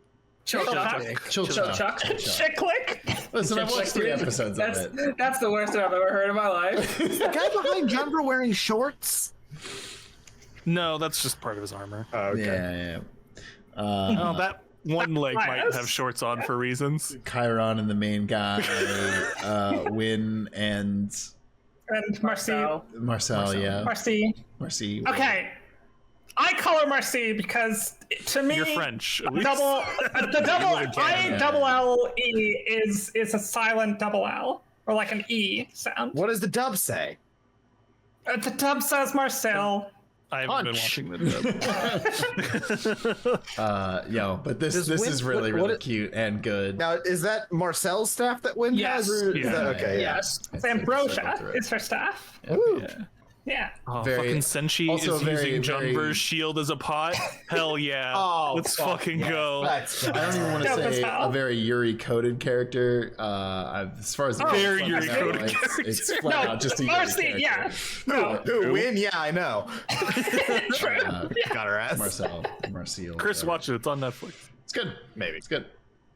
Chilchuck. Chilchuck. Chicklick. Listen, I've watched 3 episodes of it. That's the worst thing I've ever heard in my life. The guy behind Junver wearing shorts? No, that's just part of his armor. Oh, okay. Yeah. Oh, that one leg might Yes. have shorts on for reasons. Chiron and the main guy, Win and Marcy. Marcel. Yeah. Marcy. Okay. I call her Marcy because to me, You're French. Elise. the double I-double-L-E is a silent double L, or like an E sound. What does the dub say? The dub says Marcel. I haven't been watching the dub. But this Does Win- is really what- really cute and good. Now, is that Marcel's staff that Win Yes. has? Or is Yeah. that, okay, yeah. Yes. Ambrosia is her staff. Ooh. Yeah. Oh, Very- fucking Senshi also is very, using very- Junver's shield as a pot. Hell yeah. Oh, Let's fuck fucking go. That's I don't even want to Dope as say hell. a very Yuri coded character. As far as the Very game's Yuri concerned, coded it's flat out just a Yuri Marcy, character. yeah. No. Who? Win? Yeah, I know. True. Got her ass. Marcel. Chris, whatever. watch it. It's on Netflix. It's good. Maybe. It's good.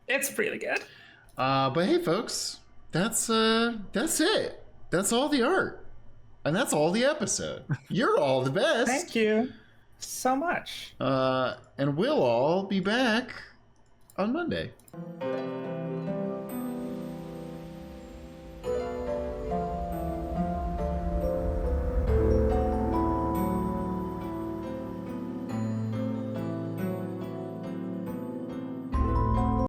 It's really good. But hey, folks, that's it. That's all the art, and that's all the episode. You're all the best. Thank you so much. And we'll all be back on Monday.